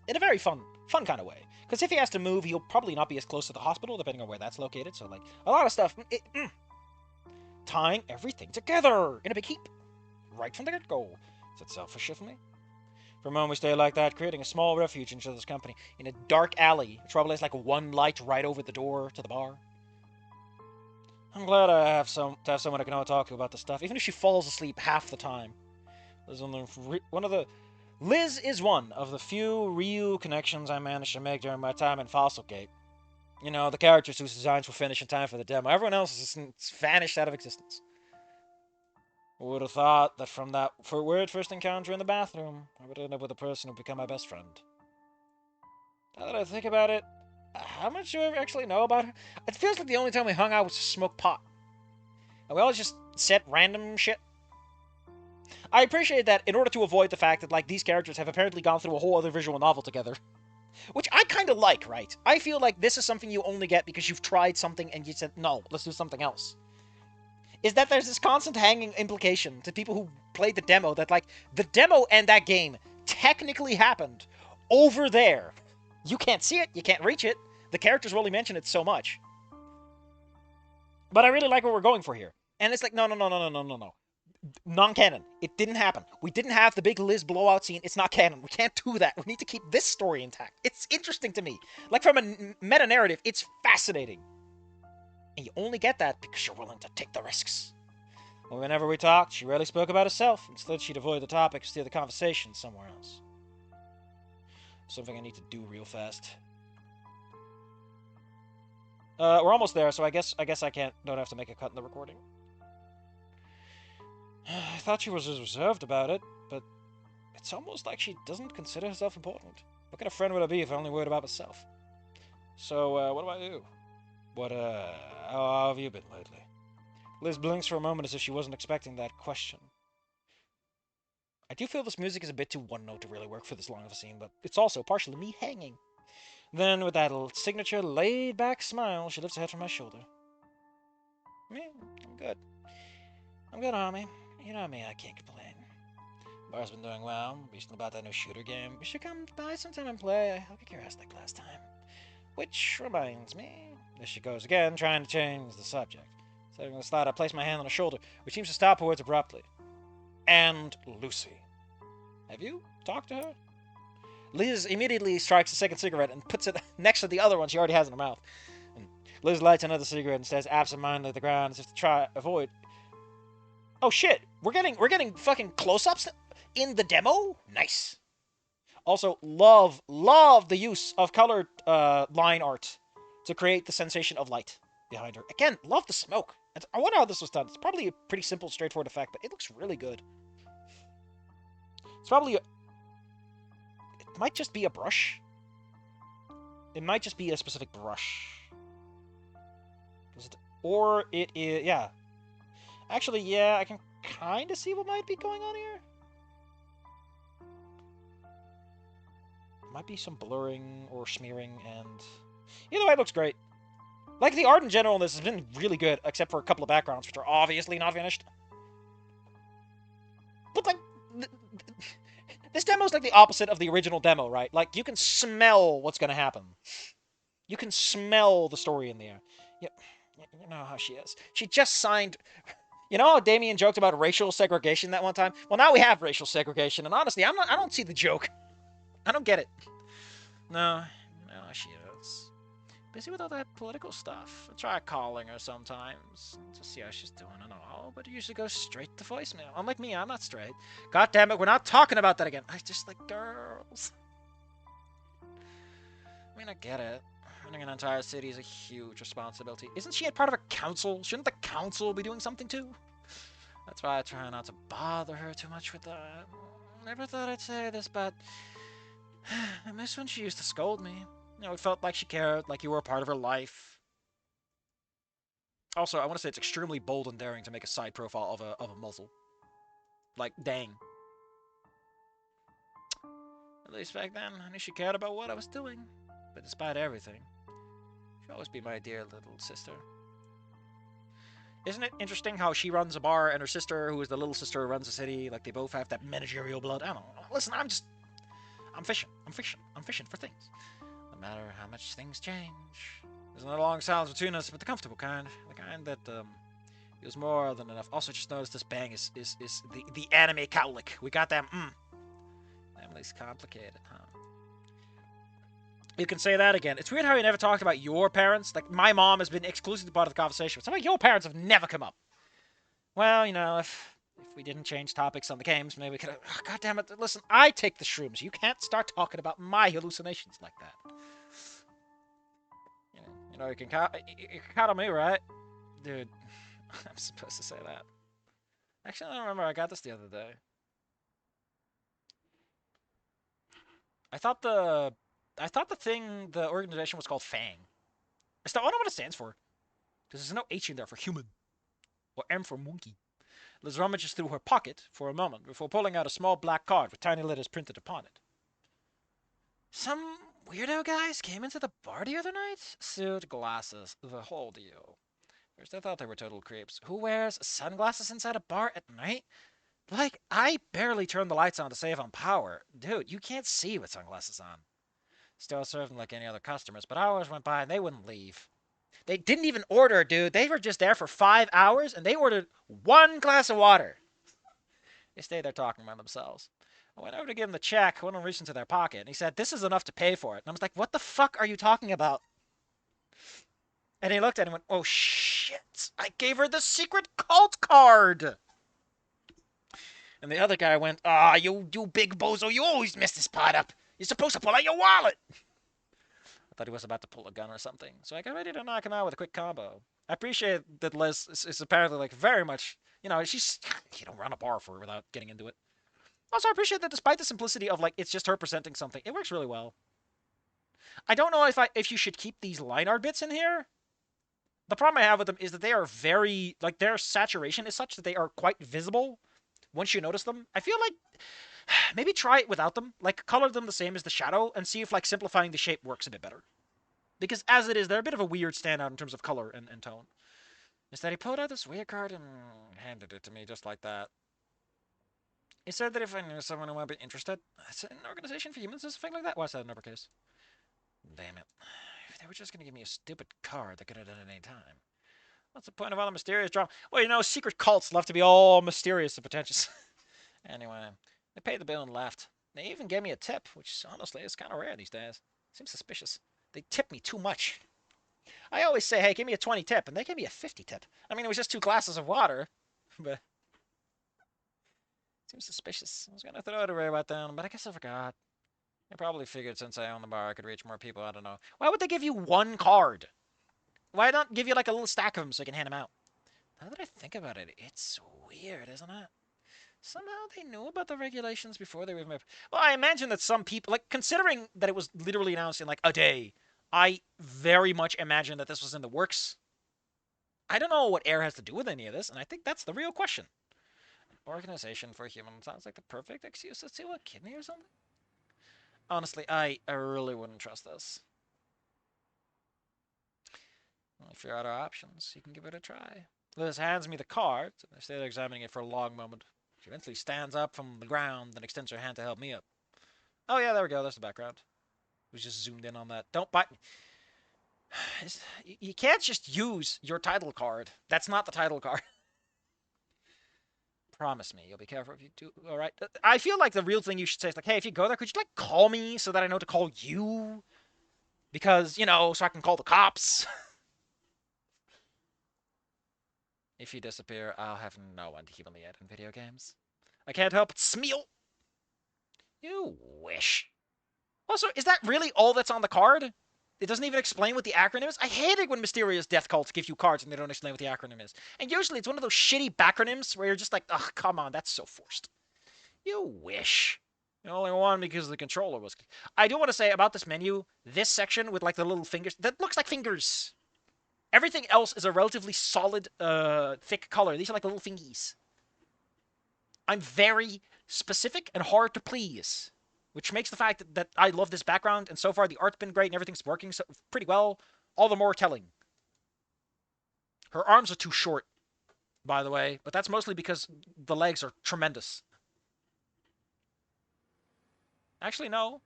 In a very fun kind of way. Because if he has to move, he'll probably not be as close to the hospital, depending on where that's located. So, like, a lot of stuff. Tying everything together in a big heap. Right from the get-go. Is it selfish of me? For a moment we stay like that, creating a small refuge in each other's company, in a dark alley, which probably has like one light right over the door to the bar. I'm glad I have someone I can talk to about this stuff, even if she falls asleep half the time. Liz is one of the few real connections I managed to make during my time in Fossilgate. You know, the characters whose designs were finished in time for the demo. Everyone else has just vanished out of existence. Who would have thought that from that weird first encounter in the bathroom, I would end up with a person who would become my best friend. Now that I think about it, how much do I actually know about her? It feels like the only time we hung out was to smoke pot. And we always just said random shit. I appreciate that in order to avoid the fact that, like, these characters have apparently gone through a whole other visual novel together. Which I kind of like, right? I feel like this is something you only get because you've tried something and you said, no, let's do something else. Is that there's this constant hanging implication to people who played the demo that, like, the demo and that game technically happened over there. You can't see it, you can't reach it. The characters will only mention it so much. But I really like what we're going for here. And it's like, no. Non-canon. It didn't happen. We didn't have the big Liz blowout scene. It's not canon. We can't do that. We need to keep this story intact. It's interesting to me. Like, from a meta-narrative, it's fascinating. And you only get that because you're willing to take the risks. Well, whenever we talked, she rarely spoke about herself. Instead, she'd avoid the topic, steer the conversation somewhere else. Something I need to do real fast. We're almost there, so I guess I don't have to make a cut in the recording. I thought she was reserved about it, but it's almost like she doesn't consider herself important. What kind of friend would I be if I only worried about myself? So, what do I do? How have you been lately? Liz blinks for a moment as if she wasn't expecting that question. I do feel this music is a bit too one-note to really work for this long of a scene, but it's also partially me hanging. Then, with that signature laid-back smile, she lifts her head from my shoulder. Me? I'm good. I'm good, homie. You know me, I can't complain. Bar's been doing well. Recently about that new shooter game. You should come by sometime and play. I'll kick your ass like last time. Which reminds me... There she goes again, trying to change the subject. Setting the slide, I place my hand on her shoulder, which seems to stop her words abruptly. And Lucy. Have you talked to her? Liz immediately strikes a second cigarette and puts it next to the other one she already has in her mouth. And Liz lights another cigarette and stares absentmindedly at the ground as if to avoid... Oh shit! We're getting fucking close-ups in the demo? Nice. Also, love the use of colored line art to create the sensation of light behind her. Again, love the smoke. I wonder how this was done. It's probably a pretty simple, straightforward effect, but it looks really good. It's probably... It might just be a brush. It might just be a specific brush. Or it is... Yeah. Actually, yeah, I can kind of see what might be going on here. Might be some blurring or smearing, and... Either way, it looks great. Like, the art in general in this has been really good, except for a couple of backgrounds, which are obviously not finished. But, like, this demo's like the opposite of the original demo, right? Like, you can smell what's gonna happen. You can smell the story in the air. Yep. You know how she is. She just signed. You know how Damien joked about racial segregation that one time? Well, now we have racial segregation, and honestly, I don't see the joke. I don't get it. No, she is. Busy with all that political stuff. I try calling her sometimes to see how she's doing and all, but it usually goes straight to voicemail. Unlike me, I'm not straight. God damn it, we're not talking about that again. I just like girls. I mean, I get it. Running an entire city is a huge responsibility. Isn't she a part of a council? Shouldn't the council be doing something too? That's why I try not to bother her too much with that. Never thought I'd say this, but I miss when she used to scold me. You know, it felt like she cared, like you were a part of her life. Also, I want to say it's extremely bold and daring to make a side profile of a muzzle. Like, dang. At least back then, I knew she cared about what I was doing. But despite everything, she'll always be my dear little sister. Isn't it interesting how she runs a bar and her sister, who is the little sister, runs a city? Like, they both have that managerial blood. I don't know. Listen, I'm fishing. I'm fishing for things. No matter how much things change. There's not a long silence between us, but the comfortable kind. The kind that, feels more than enough. Also, just notice this bang is the anime cowlick. We got them, Family's complicated, huh? You can say that again. It's weird how you never talked about your parents. Like, my mom has been exclusively part of the conversation, but some of your parents have never come up. Well, you know, if we didn't change topics on the games, maybe we could have... Oh, God damn it. Listen, I take the shrooms. You can't start talking about my hallucinations like that. You know, you can count on me, right? Dude, I'm supposed to say that. Actually, I don't remember. I got this the other day. I thought the organization was called FANG. I still don't know what it stands for. Because there's no H in there for human. Or M for monkey. Liz rummages through her pocket for a moment before pulling out a small black card with tiny letters printed upon it. Some weirdo guys came into the bar the other night? Suit, glasses, the whole deal. First I thought they were total creeps. Who wears sunglasses inside a bar at night? Like, I barely turned the lights on to save on power. Dude, you can't see with sunglasses on. Still served them like any other customers, but hours went by and they wouldn't leave. They didn't even order, dude. They were just there for 5 hours and they ordered 1 glass of water. They stayed there talking by themselves. I went over to give them the check. One of them reached into their pocket and he said, "This is enough to pay for it." And I was like, "What the fuck are you talking about?" And he looked at it and went, "Oh shit, I gave her the secret cult card." And the other guy went, "Ah, you big bozo, you always mess this part up. You're supposed to pull out your wallet." I thought he was about to pull a gun or something, so I got ready to knock him out with a quick combo. I appreciate that Liz is apparently like very much, you know, you don't run a bar for her without getting into it. Also, I appreciate that despite the simplicity of like it's just her presenting something, it works really well. I don't know if you should keep these line art bits in here. The problem I have with them is that they are very like their saturation is such that they are quite visible once you notice them. I feel like maybe try it without them. Like, color them the same as the shadow and see if, like, simplifying the shape works a bit better. Because as it is, they're a bit of a weird standout in terms of color and tone. Instead, he pulled out this weird card and handed it to me just like that. He said that if I knew someone who might be interested, it's an organization for humans or something like that. Why is that in uppercase? Damn it. If they were just going to give me a stupid card, they could have done it at any time. What's the point of all the mysterious drama? Well, you know, secret cults love to be all mysterious and pretentious. Anyway, they paid the bill and left. They even gave me a tip, which honestly is kind of rare these days. Seems suspicious. They tip me too much. I always say, hey, give me a 20 tip, and they gave me a 50 tip. I mean, it was just 2 glasses of water, but seems suspicious. I was going to throw it away right then, but I guess I forgot. I probably figured since I own the bar, I could reach more people. I don't know. Why would they give you 1 card? Why not give you like a little stack of them so you can hand them out? Now that I think about it, it's weird, isn't it? Somehow they knew about the regulations before they were even... Well, I imagine that some people... Like, considering that it was literally announced in, like, a day, I very much imagine that this was in the works. I don't know what air has to do with any of this, and I think that's the real question. Organization for humans sounds like the perfect excuse to steal a kidney or something. Honestly, I really wouldn't trust this. Well, if you're out of options, you can give it a try. Liz hands me the card, and I stay there examining it for a long moment. She eventually stands up from the ground and extends her hand to help me up. Oh yeah, there we go. That's the background. We just zoomed in on that. Don't bite me. You can't just use your title card. That's not the title card. Promise me you'll be careful if you do. All right. I feel like the real thing you should say is like, hey, if you go there, could you like call me so that I know to call you? Because, you know, so I can call the cops. If you disappear, I'll have no one to keep on the edge in video games. I can't help but smeel. You wish. Also, is that really all that's on the card? It doesn't even explain what the acronym is? I hate it when mysterious death cults give you cards and they don't explain what the acronym is. And usually it's one of those shitty backronyms where you're just like, ugh, come on, that's so forced. You wish. You only won because the controller was... I do want to say about this menu, this section with like the little fingers, that looks like fingers. Everything else is a relatively solid, thick color. These are like the little fingies. I'm very specific and hard to please, which makes the fact that I love this background, and so far the art's been great and everything's working so pretty well, all the more telling. Her arms are too short, by the way, but that's mostly because the legs are tremendous. Actually, no.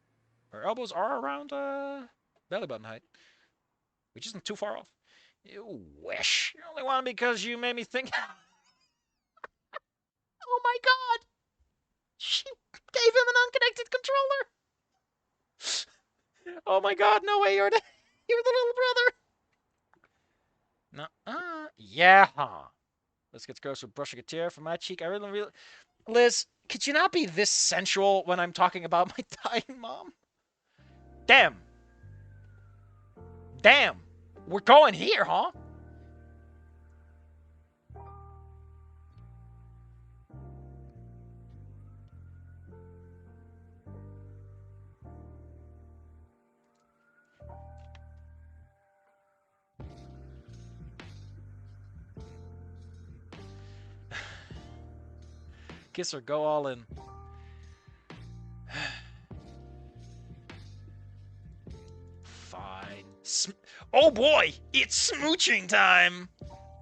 Her elbows are around belly button height, which isn't too far off. You wish. You only won because you made me think... Oh my god! She gave him an unconnected controller! Oh my god, no way, you're the little brother! No, yeah, huh. Let's get closer, brushing a tear from my cheek. I really... Liz, could you not be this sensual when I'm talking about my dying mom? Damn. Damn. We're going here, huh? Kiss her, go all in. Fine. Oh boy, it's smooching time.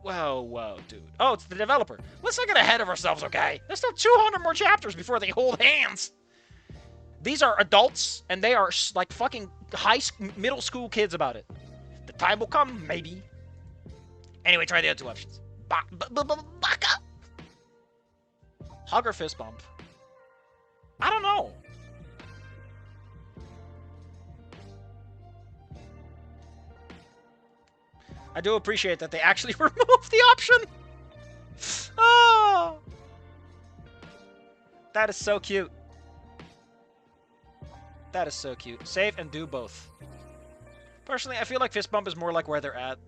Whoa, dude. Oh, it's the developer. Let's not get ahead of ourselves, okay? There's still 200 more chapters before they hold hands. These are adults, and they are like fucking middle school kids about it. The time will come, maybe. Anyway, try the other two options. Baka. Hug or fist bump? I don't know. I do appreciate that they actually removed the option. Oh, that is so cute. That is so cute. Save and do both. Personally, I feel like fist bump is more like where they're at.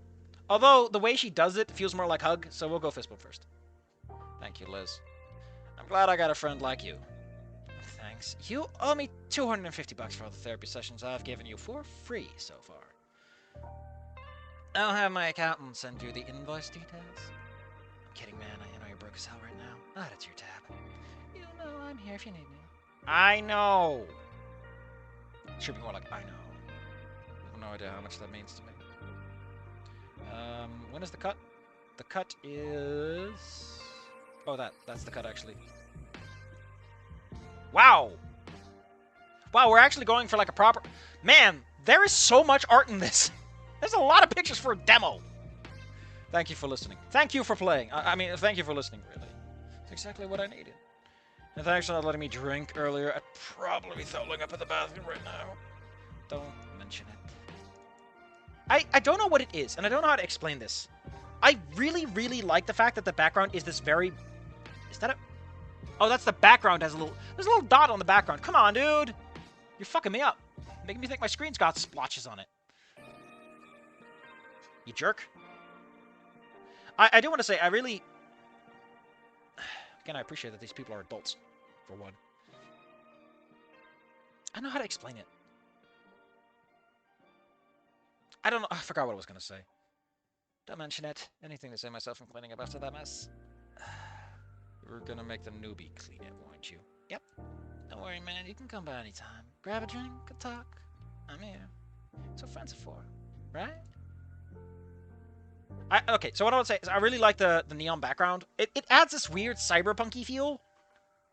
Although, the way she does it feels more like hug, so we'll go fist bump first. Thank you, Liz. I'm glad I got a friend like you. Thanks. You owe me $250 for all the therapy sessions I've given you for free so far. I'll have my accountant send you the invoice details. I'm kidding, man. I know you're broke as hell right now. Ah, it's your tab. You know I'm here if you need me. I know. Should be more like, I know. I have no idea how much that means to me. When is the cut? The cut is... Oh, that's the cut, actually. Wow! Wow, we're actually going for like a proper... Man, there is so much art in this. There's a lot of pictures for a demo. Thank you for listening. Thank you for playing. I mean, thank you for listening, really. It's exactly what I needed. And thanks for not letting me drink earlier. I'd probably be throwing up in the bathroom right now. Don't mention it. I don't know what it is, and I don't know how to explain this. I really, really like the fact that the background is this very... Is that a... Oh, that's the background has a little... There's a little dot on the background. Come on, dude. You're fucking me up. Making me think my screen's got splotches on it. You jerk. I do want to say, I really... Again, I appreciate that these people are adults, for one. I don't know how to explain it. I don't know. I forgot what I was going to say. Don't mention it. Anything to save myself from cleaning up after that mess. We're going to make the newbie clean it, won't you? Yep. Don't worry, man. You can come by anytime. Grab a drink, good talk. I'm here. That's what friends are for, right? Okay, so what I would say is I really like the neon background. It adds this weird cyberpunky feel.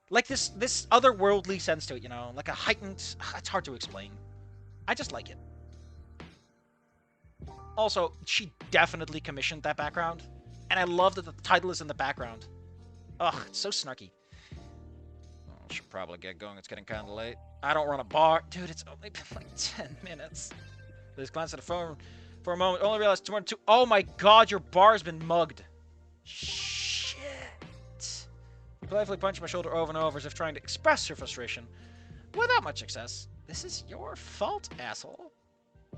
Like this otherworldly sense to it, you know? Like a heightened... It's hard to explain. I just like it. Also, she definitely commissioned that background. And I love that the title is in the background. Ugh, it's so snarky. I should probably get going. It's getting kind of late. I don't run a bar. Dude, it's only been like 10 minutes. Liz glanced at the phone for a moment. Only realized tomorrow too. Oh my god, your bar's been mugged. Shit. You playfully punched my shoulder over and over as if trying to express your frustration. Without much success. This is your fault, asshole.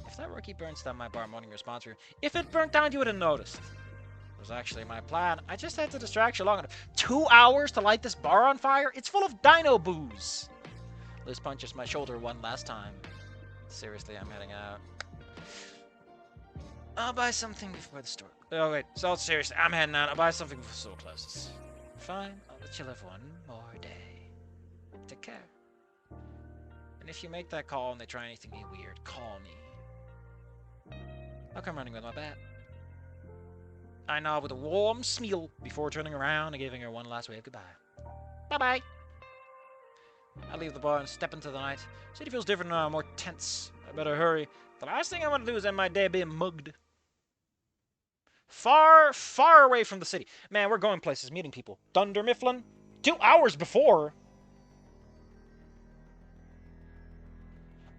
If that rookie burns down my bar, I'm wanting your response for you. If it burnt down, you would have noticed. It was actually my plan. I just had to distract you long enough. 2 hours to light this bar on fire? It's full of dino booze. Liz punches my shoulder one last time. Seriously, I'm heading out. I'll buy something before the store. Oh, wait. So, seriously, I'm heading out. I'll buy something before the store closes. Fine. I'll let you live one more day. Take care. And if you make that call and they try anything weird, call me. I'll come running with my bat. I nod with a warm smile before turning around and giving her one last wave goodbye. Bye-bye. I leave the bar and step into the night. City feels different now, more tense. I better hurry. The last thing I want to do is end my day being mugged. Far, far away from the city. Man, we're going places, meeting people. Dunder Mifflin? 2 hours before.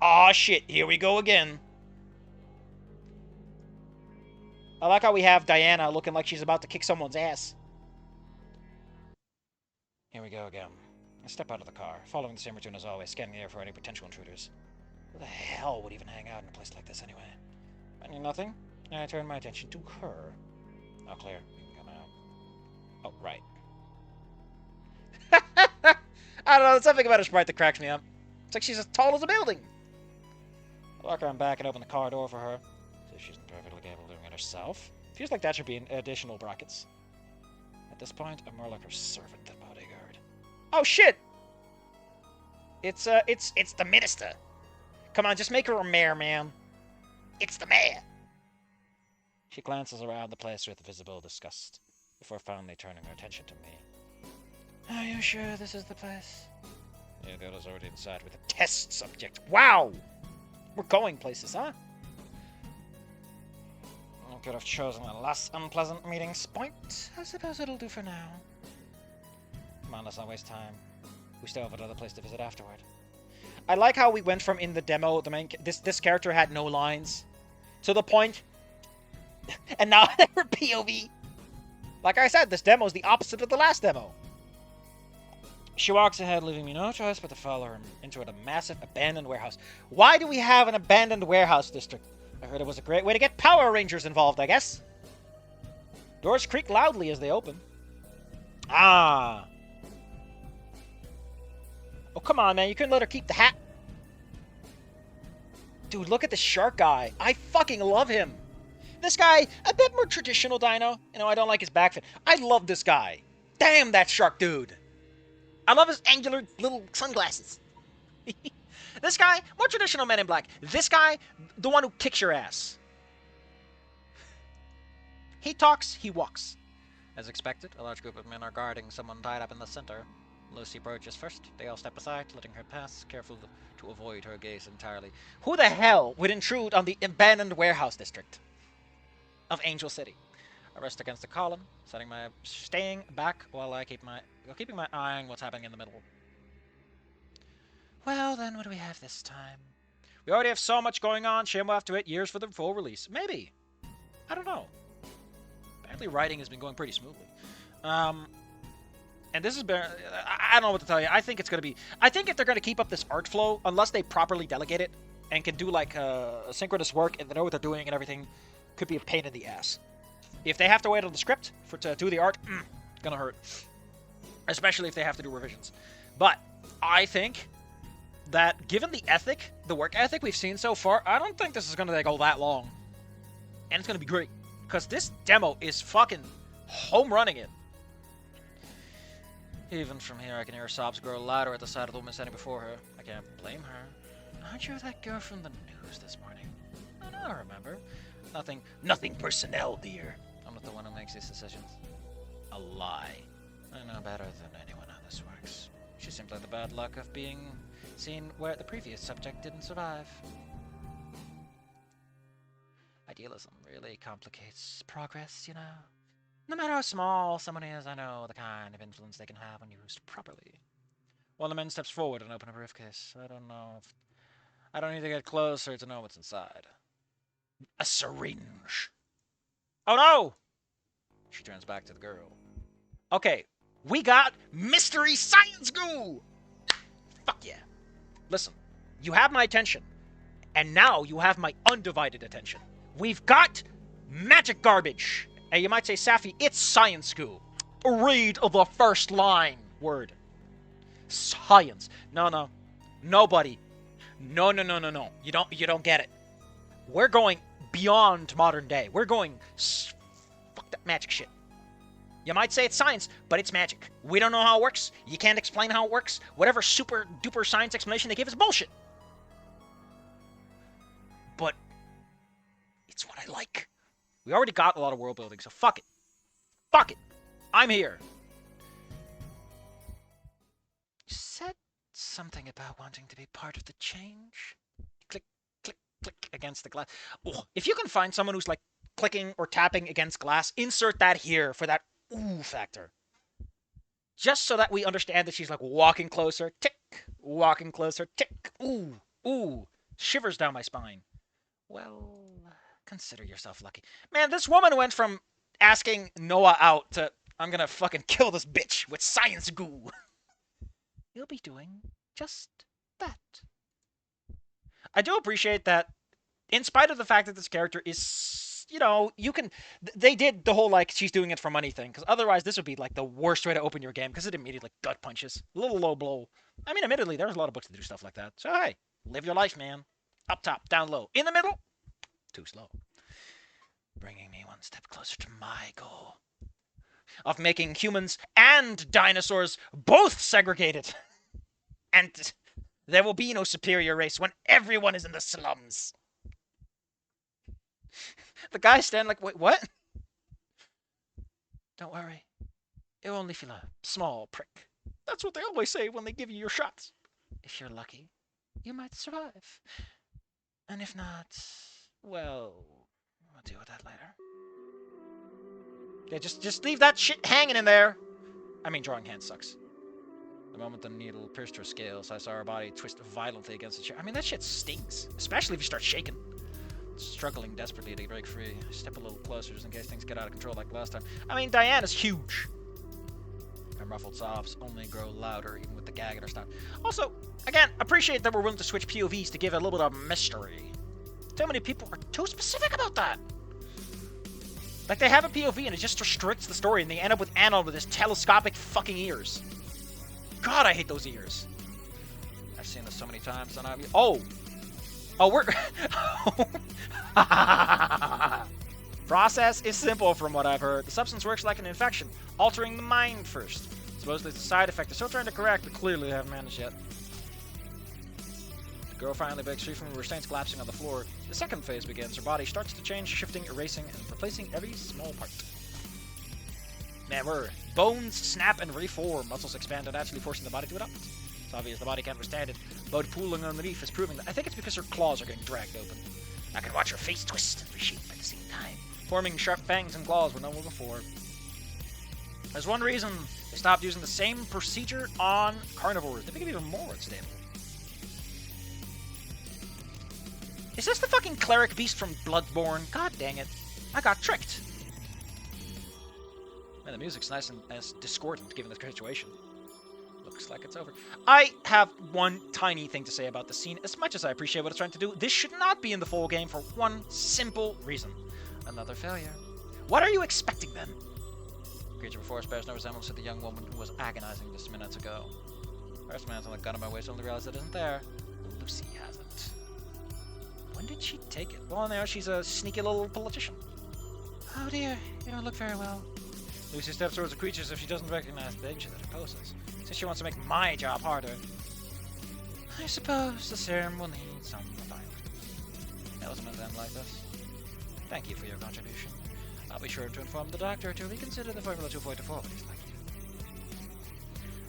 Aw, shit. Here we go again. I like how we have Diana looking like she's about to kick someone's ass. Here we go again. I step out of the car, following the same routine as always, scanning the air for any potential intruders. Who the hell would even hang out in a place like this anyway? Finding nothing, I turn my attention to her. Oh, Claire, you can come out. Oh, right. I don't know, there's something about her sprite that cracks me up. It's like she's as tall as a building. I lock her on back and open the car door for her. So she's perfectly capable of doing it herself. Feels like that should be in additional brackets. At this point, I'm more like her servant than bodyguard. Oh shit! It's the minister. Come on, just make her a mayor, man. It's the mayor. She glances around the place with visible disgust, before finally turning her attention to me. Are you sure this is the place? Yeah, the other's already inside with a test subject. Wow! We're going places, huh? I could have chosen a less unpleasant meeting point. I suppose it'll do for now. Come on, let's not waste time. We still have another place to visit afterward. I like how we went from in the demo, this character had no lines, to the point, and now they're POV. Like I said, this demo is the opposite of the last demo. She walks ahead, leaving me no choice but to follow her into a massive abandoned warehouse. Why do we have an abandoned warehouse district? I heard it was a great way to get Power Rangers involved, I guess. Doors creak loudly as they open. Ah. Oh, come on, man. You couldn't let her keep the hat. Dude, look at the shark guy. I fucking love him. This guy, a bit more traditional dino. You know, I don't like his back fit. I love this guy. Damn, that shark dude. I love his angular little sunglasses. This guy, more traditional Men in Black. This guy, the one who kicks your ass. He talks, he walks. As expected, a large group of men are guarding someone tied up in the center. Lucy approaches first. They all step aside, letting her pass, careful to avoid her gaze entirely. Who the hell would intrude on the abandoned warehouse district of Angel City? I rest against the column, staying back while keeping my eye on what's happening in the middle. Well, then, what do we have this time? We already have so much going on. Shame we'll have to wait years for the full release. Maybe. I don't know. Apparently, writing has been going pretty smoothly. And this is... I don't know what to tell you. I think it's going to be... I think if they're going to keep up this art flow, unless they properly delegate it, and can do, like, synchronous work, and they know what they're doing and everything, could be a pain in the ass. If they have to wait on the script to do the art, gonna hurt. Especially if they have to do revisions. But I think that given the work ethic we've seen so far, I don't think this is gonna take all that long. And it's gonna be great. Because this demo is fucking home running it. Even from here, I can hear her sobs grow louder at the sight of the woman standing before her. I can't blame her. Aren't you that girl from the news this morning? I don't remember. Nothing personnel, dear. not the one who makes these decisions. A lie. I know better than anyone how this works. She's simply the bad luck of being seen where the previous subject didn't survive. Idealism really complicates progress, you know. No matter how small someone is, I know the kind of influence they can have when used properly. One of the men steps forward and opens a briefcase. I don't need to get closer to know what's inside. A syringe. Oh no! She turns back to the girl. Okay, we got mystery science goo! Fuck yeah. Listen, you have my attention. And now you have my undivided attention. We've got magic garbage. And you might say, Safi, it's science goo. Read the first line. Word. Science. No. Nobody. No. You don't get it. We're going beyond modern day. We're going fuck that magic shit. You might say it's science, but it's magic. We don't know how it works. You can't explain how it works. Whatever super duper science explanation they give is bullshit. But it's what I like. We already got a lot of world building, so fuck it. Fuck it. I'm here. You said something about wanting to be part of the change. Click, click, click against the glass. Oh, if you can find someone who's like clicking or tapping against glass, insert that here for that ooh factor. Just so that we understand that she's like walking closer, tick, walking closer, tick, ooh, shivers down my spine. Well, consider yourself lucky. Man, this woman went from asking Noah out to, I'm gonna fucking kill this bitch with science goo. You'll be doing just that. I do appreciate that, in spite of the fact that this character is, you know, you can, they did the whole, like, she's doing it for money thing, because otherwise this would be, like, the worst way to open your game, because it immediately, like, gut punches. A little low blow. I mean, admittedly, there's a lot of books that do stuff like that. So, hey, live your life, man. Up top, down low. In the middle, too slow. Bringing me one step closer to my goal of making humans and dinosaurs both segregated. And there will be no superior race when everyone is in the slums. The guy standing like, wait, what? Don't worry. You'll only feel a small prick. That's what they always say when they give you your shots. If you're lucky, you might survive. And if not, well, we'll deal with that later. Yeah, just leave that shit hanging in there. I mean, drawing hand sucks. The moment the needle pierced her scales, I saw her body twist violently against the chair. I mean, that shit stings, especially if you start shaking. Struggling desperately to break free. I step a little closer just in case things get out of control like last time. I mean, Diana's huge. Her muffled sobs only grow louder even with the gag in her stomach. Also, again, appreciate that we're willing to switch POVs to give it a little bit of mystery. Too many people are too specific about that. Like, they have a POV and it just restricts the story and they end up with Anna with his telescopic fucking ears. God, I hate those ears. I've seen this so many times. And oh, we're... Process is simple from what I've heard. The substance works like an infection, altering the mind first. Supposedly it's a side effect they're still trying to correct, but clearly they haven't managed yet. The girl finally breaks free from the restraints collapsing on the floor. The second phase begins. Her body starts to change, shifting, erasing, and replacing every small part. Man, we're bones snap and reform. Muscles expand and actually forcing the body to adapt. It's obvious the body can't withstand it. Blood pooling underneath is proving that. I think it's because her claws are getting dragged open. I can watch her face twist and reshape at the same time, forming sharp fangs and claws where no one before. There's one reason they stopped using the same procedure on carnivores. They make it even more unstable. Is this the fucking cleric beast from Bloodborne? God dang it. I got tricked. Man, the music's nice and discordant given the situation. Looks like it's over. I have one tiny thing to say about the scene. As much as I appreciate what it's trying to do, this should not be in the full game for one simple reason. Another failure. What are you expecting then? The creature before us bears no resemblance to the young woman who was agonizing just minutes ago. First man's on the gun on my waist only realized it isn't there. Lucy hasn't. When did she take it? Well, now she's a sneaky little politician. Oh dear, you don't look very well. Lucy steps towards the creature as if she doesn't recognize the danger that it poses. Since she wants to make my job harder. I suppose the serum will need some refinement. That wasn't meant to end like this. Thank you for your contribution. I'll be sure to inform the doctor to reconsider the Formula 2 for deformities like you.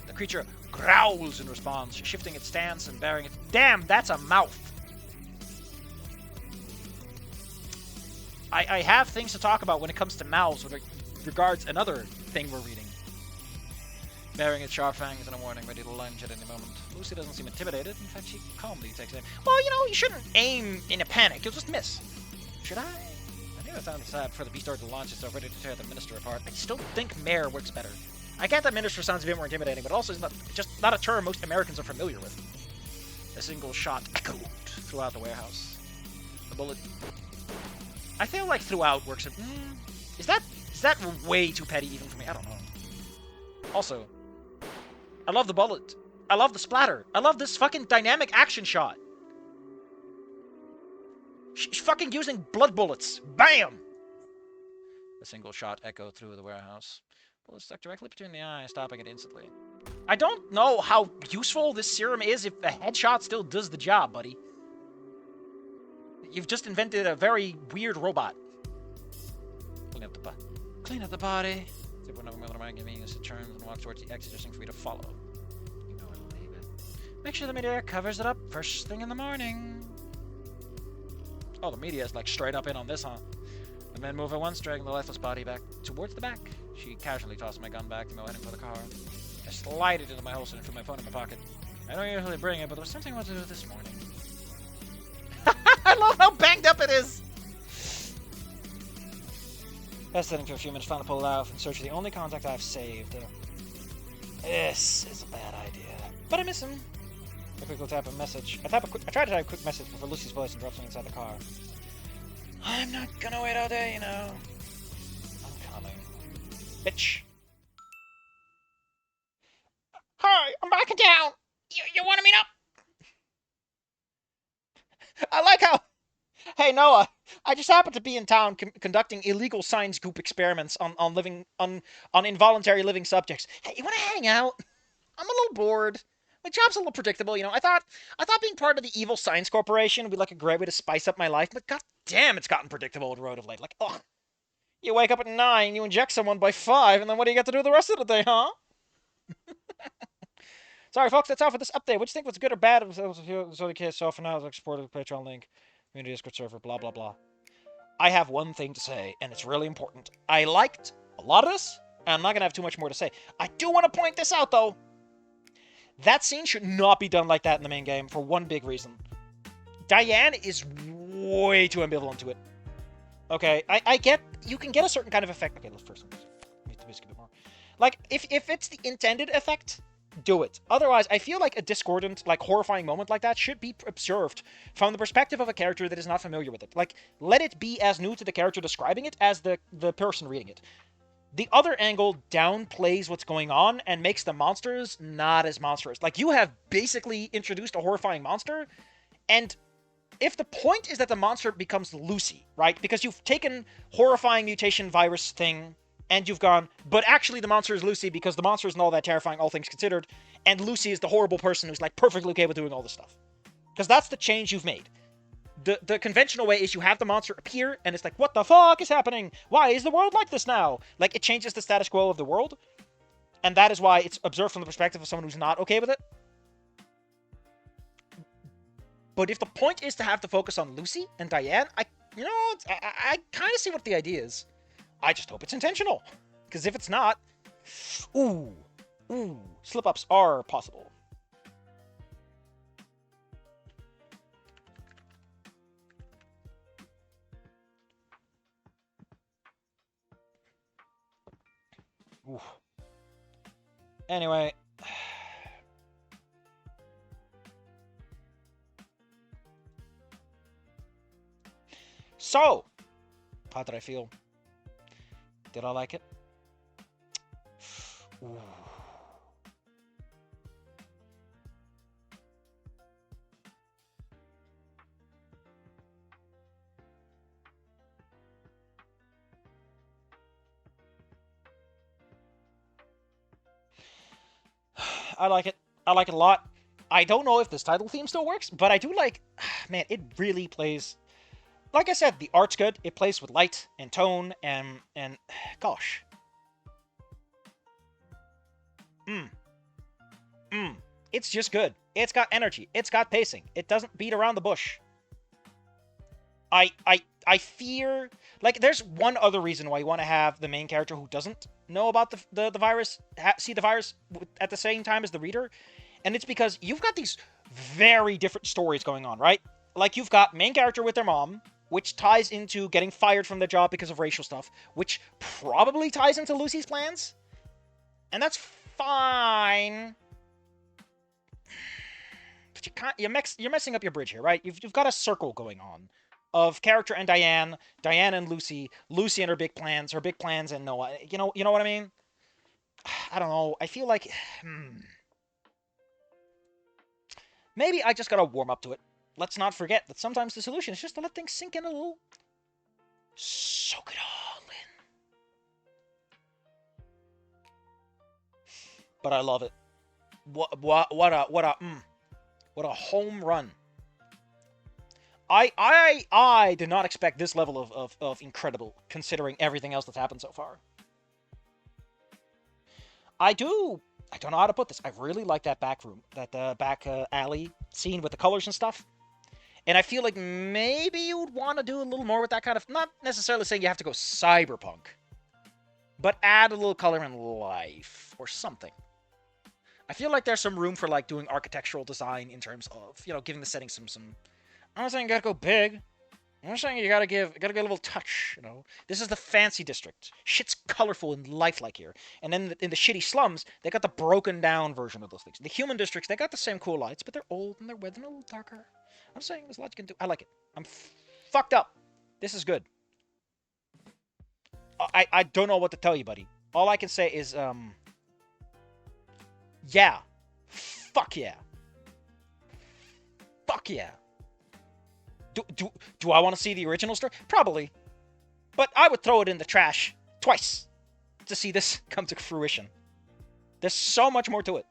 The creature growls in response, shifting its stance and baring its... Damn, that's a mouth! I have things to talk about when it comes to mouths with regards another thing we're reading. Baring its sharp fangs in a warning, ready to lunge at any moment. Lucy doesn't seem intimidated. In fact, she calmly takes aim. Well, you know, you shouldn't aim in a panic. You'll just miss. Should I? I knew it sounded sad before the beast started to launch itself, ready to tear the minister apart. I still think Mare works better. I get that minister sounds a bit more intimidating, but also it's just not a term most Americans are familiar with. A single shot echoed throughout the warehouse. The bullet... I feel like throughout works... Is that way too petty even for me? I don't know. Also, I love the bullet. I love the splatter. I love this fucking dynamic action shot. She's fucking using blood bullets. Bam! A single shot echoed through the warehouse. Bullet stuck directly between the eye, stopping it instantly. I don't know how useful this serum is if a headshot still does the job, buddy. You've just invented a very weird robot. Clean up the body. Zip one of them with my convenience, it turns and walks towards the exit, just for me to follow. You know it, baby. Make sure the media covers it up first thing in the morning. Oh, the media is like straight up in on this, huh? The men move at once, dragging the lifeless body back towards the back. She casually tossed my gun back to me, heading for the car. I slid it into my holster and threw my phone in my pocket. I don't usually bring it, but there was something I wanted to do this morning. I love how banged up it is! Hesitating for a few minutes, finally pull it out in search of the only contact I've saved. This is a bad idea. But I miss him. I quickly tap a message. I try to type a quick message before Lucy's voice interrupts me inside the car. I'm not gonna wait all day, you know. I'm coming. Bitch. Hi, I'm backing down. You want to meet up? I like how... Hey, Noah, I just happened to be in town conducting illegal science group experiments on involuntary living subjects. Hey, you want to hang out? I'm a little bored. My job's a little predictable, you know. I thought being part of the evil science corporation would be like a great way to spice up my life, but god damn, it's gotten predictable with road of late. Like, ugh. You wake up at 9, you inject someone by 5, and then what do you get to do the rest of the day, huh? Sorry, folks, that's all for this update. What do you think was good or bad? So the case, so for now, I'll export the Patreon link. Community Discord server, blah, blah, blah. I have one thing to say, and it's really important. I liked a lot of this, and I'm not going to have too much more to say. I do want to point this out, though. That scene should not be done like that in the main game for one big reason. Diane is way too ambivalent to it. Okay, I get... You can get a certain kind of effect. Okay, let's first... Need to music a bit more. Like, if it's the intended effect... Do it. Otherwise, I feel like a discordant, like, horrifying moment like that should be observed from the perspective of a character that is not familiar with it. Like, let it be as new to the character describing it as the person reading it. The other angle downplays what's going on and makes the monsters not as monstrous. Like, you have basically introduced a horrifying monster, and if the point is that the monster becomes Lucy, right? Because you've taken horrifying mutation virus thing... And you've gone, but actually the monster is Lucy because the monster isn't all that terrifying, all things considered. And Lucy is the horrible person who's, like, perfectly okay with doing all this stuff. Because that's the change you've made. The conventional way is you have the monster appear, and it's like, what the fuck is happening? Why is the world like this now? Like, it changes the status quo of the world. And that is why it's observed from the perspective of someone who's not okay with it. But if the point is to have the focus on Lucy and Diane, I kind of see what the idea is. I just hope it's intentional. Because if it's not, slip-ups are possible. Ooh. Anyway. So, how did I feel? Did I like it? Ooh. I like it. I like it a lot. I don't know if this title theme still works, but I do like... Man, it really plays... like I said, the art's good. It plays with light and tone and gosh. It's just good. It's got energy. It's got pacing. It doesn't beat around the bush. I fear, like, there's one other reason why you want to have the main character who doesn't know about the virus see the virus at the same time as the reader, and it's because you've got these very different stories going on, right? Like, you've got main character with their mom, which ties into getting fired from their job because of racial stuff, which probably ties into Lucy's plans, and that's fine. But you're messing up your bridge here, right? You've got a circle going on of character and Diane, Diane and Lucy, Lucy and her big plans and Noah. You know what I mean? I don't know. I feel like maybe I just gotta warm up to it. Let's not forget that sometimes the solution is just to let things sink in a little. Soak it all in. But I love it. What a home run. I did not expect this level of incredible, considering everything else that's happened so far. I don't know how to put this. I really like that back room, that back alley scene with the colors and stuff. And I feel like maybe you would want to do a little more with that kind of, not necessarily saying you have to go cyberpunk, but add a little color and life or something. I feel like there's some room for, like, doing architectural design in terms of, giving the setting some. I'm not saying you gotta go big. I'm just saying you gotta give a little touch, This is the fancy district. Shit's colorful and lifelike here. And then in the shitty slums, they got the broken down version of those things. The human districts, they got the same cool lights, but they're old and they're weathered and a little darker. I'm saying there's a lot you can do. I like it. I'm fucked up. This is good. I don't know what to tell you, buddy. All I can say is, yeah. Fuck yeah. Fuck yeah. Do I want to see the original story? Probably. But I would throw it in the trash twice to see this come to fruition. There's so much more to it.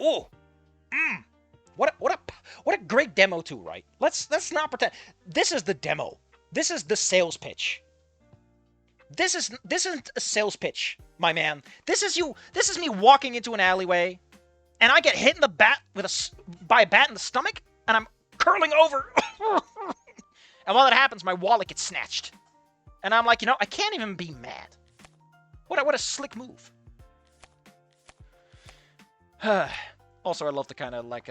Ooh. What a great demo too, right? Let's not pretend. This is the demo. This is the sales pitch. This isn't a sales pitch, my man. This is me walking into an alleyway, and I get hit in the by a bat in the stomach, and I'm curling over. And while that happens, my wallet gets snatched. And I'm like, I can't even be mad. What a slick move. Also, I love the kind of, like,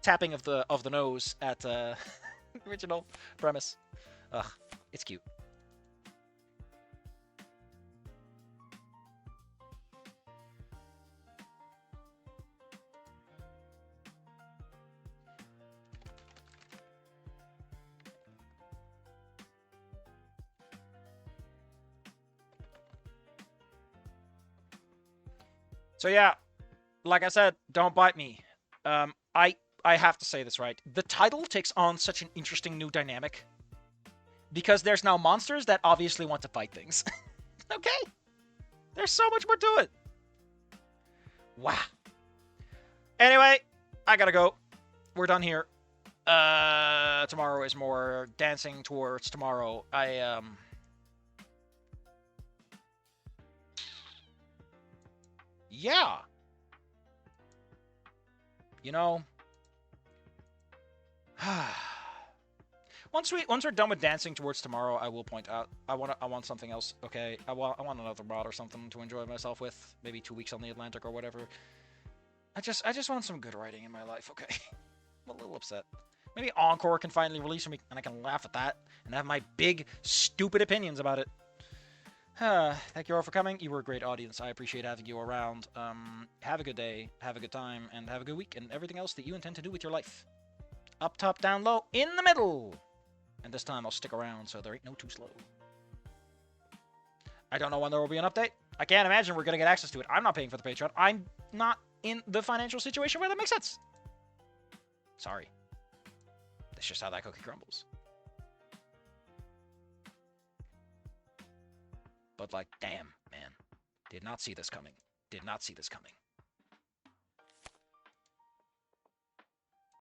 tapping of the nose at original premise. Ugh, it's cute. So yeah, like I said, don't bite me. I have to say this, right? The title takes on such an interesting new dynamic. Because there's now monsters that obviously want to fight things. Okay? There's so much more to it. Wow. Anyway, I gotta go. We're done here. Tomorrow is more dancing towards tomorrow. Yeah. Once we're done with dancing towards tomorrow, I will point out I want something else. Okay, I want another mod or something to enjoy myself with. Maybe 2 weeks on the Atlantic or whatever. I just want some good writing in my life. Okay, I'm a little upset. Maybe Encore can finally release me, and I can laugh at that and have my big stupid opinions about it. Thank you all for coming. You were a great audience. I appreciate having you around. Have a good day, have a good time, and have a good week, and everything else that you intend to do with your life. Up, top, down, low, in the middle. And this time I'll stick around so there ain't no too slow. I don't know when there will be an update. I can't imagine we're going to get access to it. I'm not paying for the Patreon. I'm not in the financial situation where that makes sense. Sorry. That's just how that cookie crumbles. But, like, damn, man. Did not see this coming. Did not see this coming.